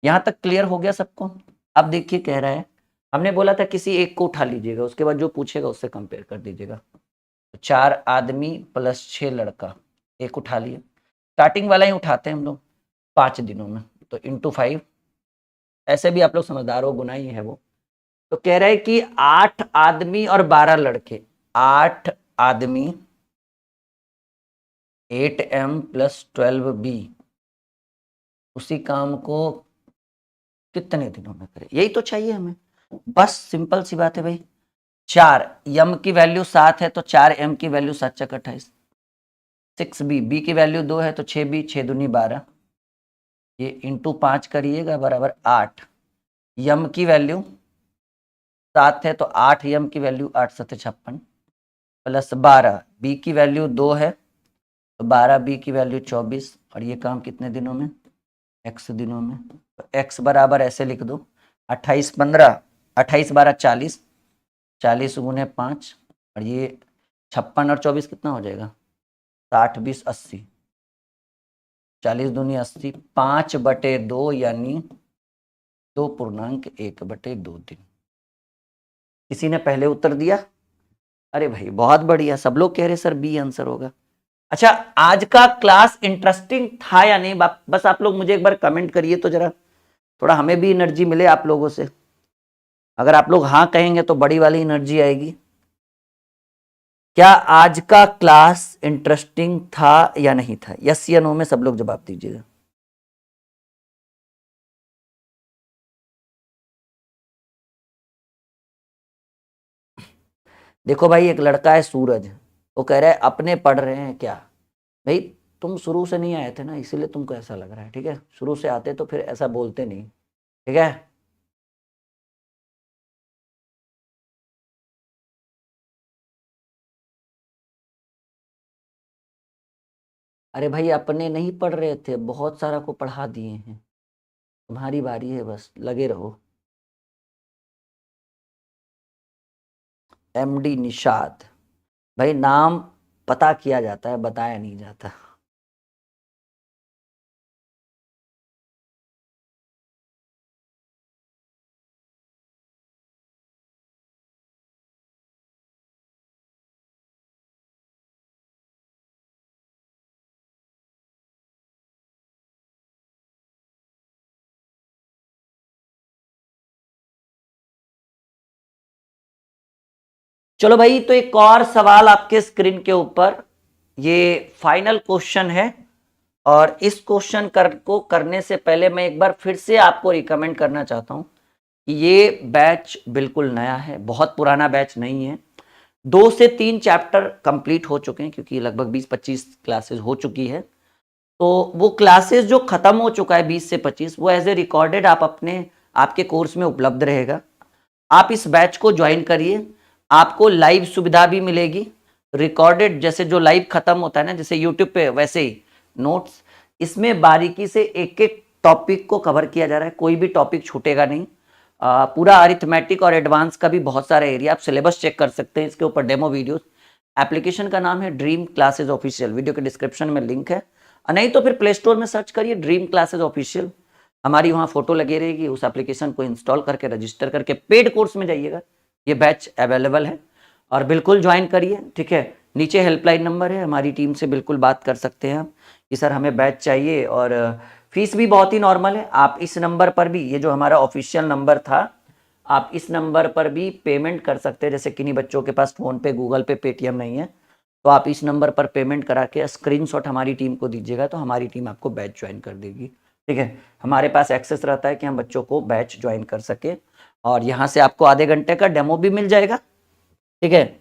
यहाँ तक क्लियर हो गया सबको? अब देखिए कह रहा है, हमने बोला था किसी एक को उठा लीजिएगा, उसके बाद जो पूछेगा उससे कंपेयर कर दीजिएगा। तो 4 आदमी प्लस 6 लड़का, एक उठा लिए, स्टार्टिंग वाला ही उठाते हैं हम लोग 5 दिनों में, तो इंटू 5। ऐसे भी आप लोग समझदार हो, गुना ही है वो। तो कह रहा है कि 8 आदमी और 12 लड़के, 8 आदमी 8m प्लस 12b उसी काम को कितने दिनों में करे, यही तो चाहिए हमें, बस सिंपल सी बात है भाई। 4 m की वैल्यू 7 है तो 4m की वैल्यू 7 चक 28, 6b, b की वैल्यू 2 है तो 6b, 6 दूनी 12, ये इंटू 5 करिएगा बराबर 8। m की वैल्यू 7 है तो 8 m की वैल्यू 8 7 56 प्लस 12, b की वैल्यू 2 है तो 12 बी की वैल्यू 24, और ये काम कितने दिनों में, x दिनों में। तो x बराबर ऐसे लिख दो, 28 15, 28 12 40, 40 गुने 5, और ये 56 और 24 कितना हो जाएगा, 60 20 80, 40 दूनी 80, 5/2 यानी 2.1/2 दिन। किसी ने पहले उत्तर दिया? अरे भाई बहुत बढ़िया, सब लोग कह रहे सर बी आंसर होगा। अच्छा, आज का क्लास इंटरेस्टिंग था या नहीं, बस आप लोग मुझे एक बार कमेंट करिए तो जरा, थोड़ा हमें भी एनर्जी मिले आप लोगों से। अगर आप लोग हाँ कहेंगे तो बड़ी वाली एनर्जी आएगी। क्या आज का क्लास इंटरेस्टिंग था या नहीं था? यस या नो में सब लोग जवाब दीजिएगा। देखो भाई, एक लड़का है सूरज, वो कह रहा है अपने पढ़ रहे हैं क्या? भाई तुम शुरू से नहीं आए थे ना, इसीलिए तुमको ऐसा लग रहा है, ठीक है। शुरू से आते तो फिर ऐसा बोलते नहीं, ठीक है। अरे भाई अपने नहीं पढ़ रहे थे, बहुत सारा को पढ़ा दिए हैं, तुम्हारी बारी है, बस लगे रहो। एमडी निषाद, भाई नाम पता किया जाता है, बताया नहीं जाता। चलो भाई, तो एक और सवाल आपके स्क्रीन के ऊपर, ये फाइनल क्वेश्चन है। और इस क्वेश्चन को करने से पहले मैं एक बार फिर से आपको रिकमेंड करना चाहता हूं कि ये बैच बिल्कुल नया है, बहुत पुराना बैच नहीं है। 2 से 3 चैप्टर कंप्लीट हो चुके हैं, क्योंकि लगभग 20-25 क्लासेस हो चुकी है। तो वो क्लासेस जो खत्म हो चुका है 20 से 25, वो एज ए रिकॉर्डेड आप आपके कोर्स में उपलब्ध रहेगा। आप इस बैच को ज्वाइन करिए, आपको लाइव सुविधा भी मिलेगी। रिकॉर्डेड जैसे जो लाइव खत्म होता है ना, जैसे यूट्यूब पे, वैसे ही नोट्स, इसमें बारीकी से एक एक टॉपिक को कवर किया जा रहा है, कोई भी टॉपिक छूटेगा नहीं। पूरा अरिथमेटिक और एडवांस का भी बहुत सारा एरिया, आप सिलेबस चेक कर सकते हैं, इसके ऊपर डेमो वीडियोस। एप्लीकेशन का नाम है ड्रीम क्लासेस ऑफिशियल, वीडियो के डिस्क्रिप्शन में लिंक है, नहीं तो फिर प्ले स्टोर में सर्च करिए ड्रीम क्लासेस ऑफिशियल, हमारी वहाँ फोटो लगी रहेगी। उस एप्लीकेशन को इंस्टॉल करके रजिस्टर करके पेड कोर्स में जाइएगा, ये बैच अवेलेबल है, और बिल्कुल ज्वाइन करिए, ठीक है। नीचे हेल्पलाइन नंबर है, हमारी टीम से बिल्कुल बात कर सकते हैं आप कि सर हमें बैच चाहिए। और फीस भी बहुत ही नॉर्मल है, आप इस नंबर पर भी, ये जो हमारा ऑफिशियल नंबर था, आप इस नंबर पर भी पेमेंट कर सकते हैं। जैसे किन्हीं बच्चों के पास फ़ोन पे, गूगल पे, पेटीएम नहीं है, तो आप इस नंबर पर पेमेंट करा के स्क्रीनशॉट हमारी टीम को दीजिएगा, तो हमारी टीम आपको बैच ज्वाइन कर देगी, ठीक है। हमारे पास एक्सेस रहता है कि हम बच्चों को बैच ज्वाइन कर सके, और यहाँ से आपको आधे घंटे का डेमो भी मिल जाएगा, ठीक है।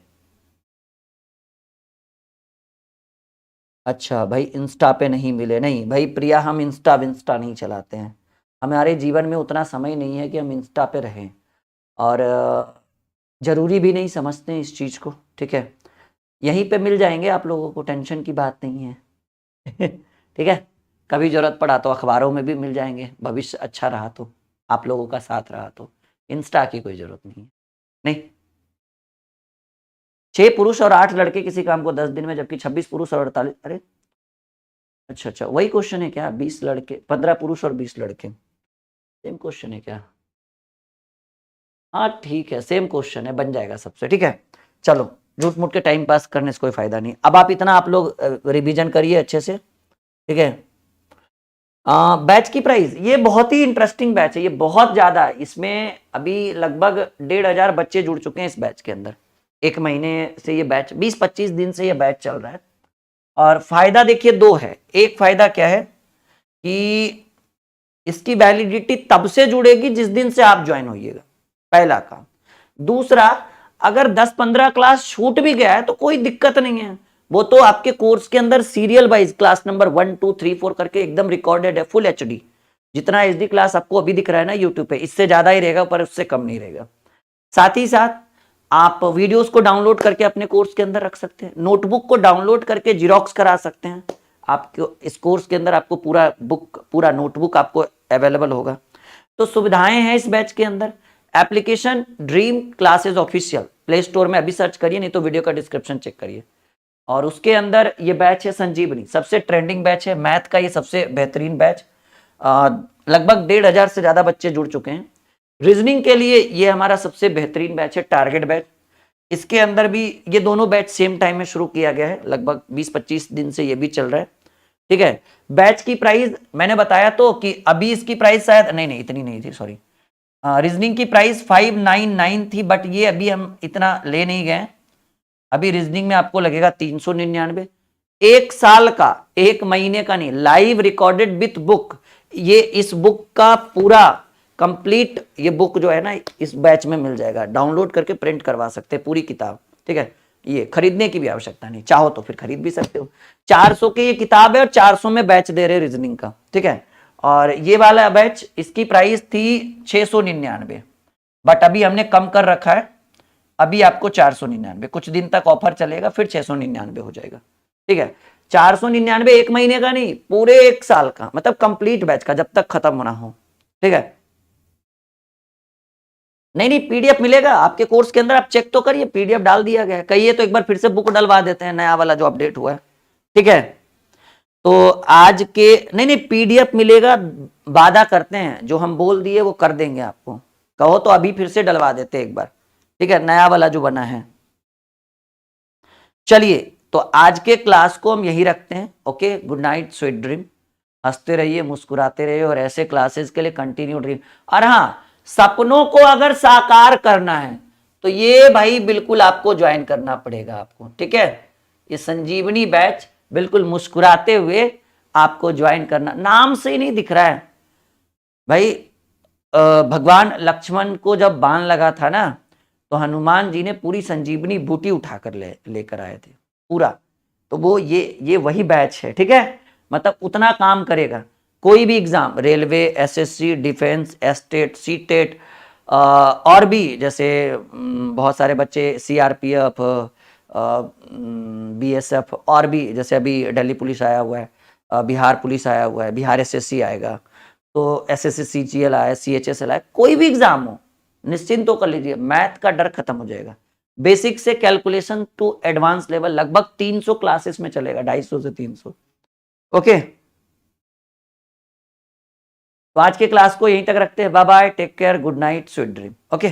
अच्छा भाई, इंस्टा पे नहीं मिले, नहीं भाई प्रिया, हम इंस्टा विंस्टा नहीं चलाते हैं, हमारे जीवन में उतना समय नहीं है कि हम इंस्टा पे रहें, और ज़रूरी भी नहीं समझते हैं इस चीज़ को, ठीक है। यहीं पे मिल जाएंगे आप लोगों को, टेंशन की बात नहीं है। ठीक है, कभी ज़रूरत पड़ा तो अखबारों में भी मिल जाएंगे, भविष्य अच्छा रहा तो, आप लोगों का साथ रहा तो, इंस्टा की कोई ज़रूरत नहीं है। नहीं, 6 पुरुष और 8 लड़के किसी काम को 10 दिन में, जबकि 26 पुरुष और 48, अरे अच्छा अच्छा, वही क्वेश्चन है क्या? 20 लड़के, 15 पुरुष और 20 लड़के, सेम क्वेश्चन है क्या? हाँ ठीक है, सेम क्वेश्चन है, बन जाएगा सबसे, ठीक है। चलो, झूठ मूठ के टाइम पास करने से कोई फायदा नहीं। अब आप इतना, आप लोग रिवीजन करिए अच्छे से, ठीक है। बैच की प्राइस, ये बहुत ही इंटरेस्टिंग बैच है, ये बहुत ज्यादा, इसमें अभी लगभग 1500 बच्चे जुड़ चुके हैं इस बैच के अंदर। 1 महीने से ये बैच, 20-25 दिन से ये बैच चल रहा है। और फायदा देखिए 2 है। एक फायदा क्या है कि इसकी वैलिडिटी तब से जुड़ेगी जिस दिन से आप ज्वाइन होइएगा, पहला काम। दूसरा, अगर 10-15 क्लास छूट भी गया है तो कोई दिक्कत नहीं है, वो तो आपके कोर्स के अंदर सीरियल वाइज क्लास नंबर 1 2 3 4 करके एकदम रिकॉर्डेड है, फुल एचडी। जितना एचडी क्लास आपको अभी दिख रहा है ना यूट्यूब पे, इससे ज्यादा ही रहेगा, पर उससे कम नहीं रहेगा। साथ ही साथ आप वीडियोस को डाउनलोड करके अपने कोर्स के अंदर रख सकते हैं, नोटबुक को डाउनलोड करके जिरोक्स करा सकते हैं। आपको इस कोर्स के अंदर आपको पूरा नोटबुक आपको अवेलेबल होगा। तो सुविधाएं हैं इस बैच के अंदर। Application dream classes official, play store में अभी सर्च करिए, नहीं तो वीडियो का डिस्क्रिप्शन चेक करिए। और उसके अंदर ये बैच है संजीवनी, सबसे ट्रेंडिंग बैच है, मैथ का ये सबसे बेहतरीन बैच। लगभग 1500 से ज्यादा बच्चे जुड़ चुके हैं। रीजनिंग के लिए ये हमारा सबसे बेहतरीन बैच है, टारगेट बैच। इसके अंदर भी ये दोनों बैच सेम टाइम में शुरू किया गया है, लगभग 20-25 दिन से ये भी चल रहा है, ठीक है। बैच की प्राइस मैंने बताया तो कि अभी इसकी प्राइस शायद नहीं इतनी नहीं थी, सॉरी। रीजनिंग की प्राइस 599 थी, बट ये अभी हम इतना ले नहीं गए। अभी रीजनिंग में आपको लगेगा 399। 1 साल का, 1 महीने का नहीं, लाइव रिकॉर्डेड विथ बुक। ये इस बुक का पूरा कंप्लीट, ये बुक जो है ना, इस बैच में मिल जाएगा, डाउनलोड करके प्रिंट करवा सकते हैं पूरी किताब, ठीक है। ये खरीदने की भी आवश्यकता नहीं, चाहो तो फिर खरीद भी सकते हो। 400 की ये किताब है और 400 में बैच दे रहे रीजनिंग का, ठीक है। और ये वाला बैच इसकी प्राइस थी 699, बट अभी हमने कम कर रखा है, अभी आपको 499, कुछ दिन तक ऑफर चलेगा, फिर 699 हो जाएगा, ठीक है। 499 एक महीने का नहीं, पूरे एक साल का, मतलब कंप्लीट बैच का, जब तक खत्म होना हो, ठीक है। नहीं नहीं, पीडीएफ मिलेगा आपके कोर्स के अंदर, आप चेक तो करिए, पीडीएफ डाल दिया गया है। कहिए तो एक बार फिर से बुक डलवा देते हैं, नया वाला जो अपडेट हुआ है, ठीक है। तो आज के नहीं नहीं, पीडीएफ मिलेगा, वादा करते हैं, जो हम बोल दिए वो कर देंगे आपको। कहो तो अभी फिर से डलवा देते हैं एक बार, ठीक है, नया वाला जो बना है। चलिए, तो आज के क्लास को हम यही रखते हैं। Okay, good night, sweet dream. हंसते रहिए, मुस्कुराते रहिए, और ऐसे क्लासेस के लिए कंटिन्यू ड्रीम। और हाँ, सपनों को अगर साकार करना है तो ये भाई बिल्कुल आपको ज्वाइन करना पड़ेगा आपको, ठीक है। ये संजीवनी बैच बिल्कुल मुस्कुराते हुए आपको ज्वाइन करना, नाम से ही नहीं दिख रहा है भाई। भगवान लक्ष्मण को जब बाण लगा था ना, तो हनुमान जी ने पूरी संजीवनी बूटी उठाकर लेकर आए थे पूरा। तो वो ये वही बैच है, ठीक है। मतलब उतना काम करेगा। कोई भी exam, railway, SSC, defence, estate, CTET, और भी जैसे बहुत सारे बच्चे सीआरपीएफ, बीएसएफ, और भी जैसे अभी दिल्ली पुलिस आया हुआ है, बिहार पुलिस आया हुआ है, बिहार एसएससी आएगा, तो एसएससी सीजीएल आया, सीएचएसएल आया, कोई भी एग्जाम हो, निश्चिंत तो कर लीजिए, मैथ का डर खत्म हो जाएगा। बेसिक से कैलकुलेशन टू एडवांस लेवल लगभग 300 क्लासेस में चलेगा, 250 से 300। ओके, तो आज के क्लास को यहीं तक रखते हैं। Bye bye, take care, good night, sweet dream. Okay.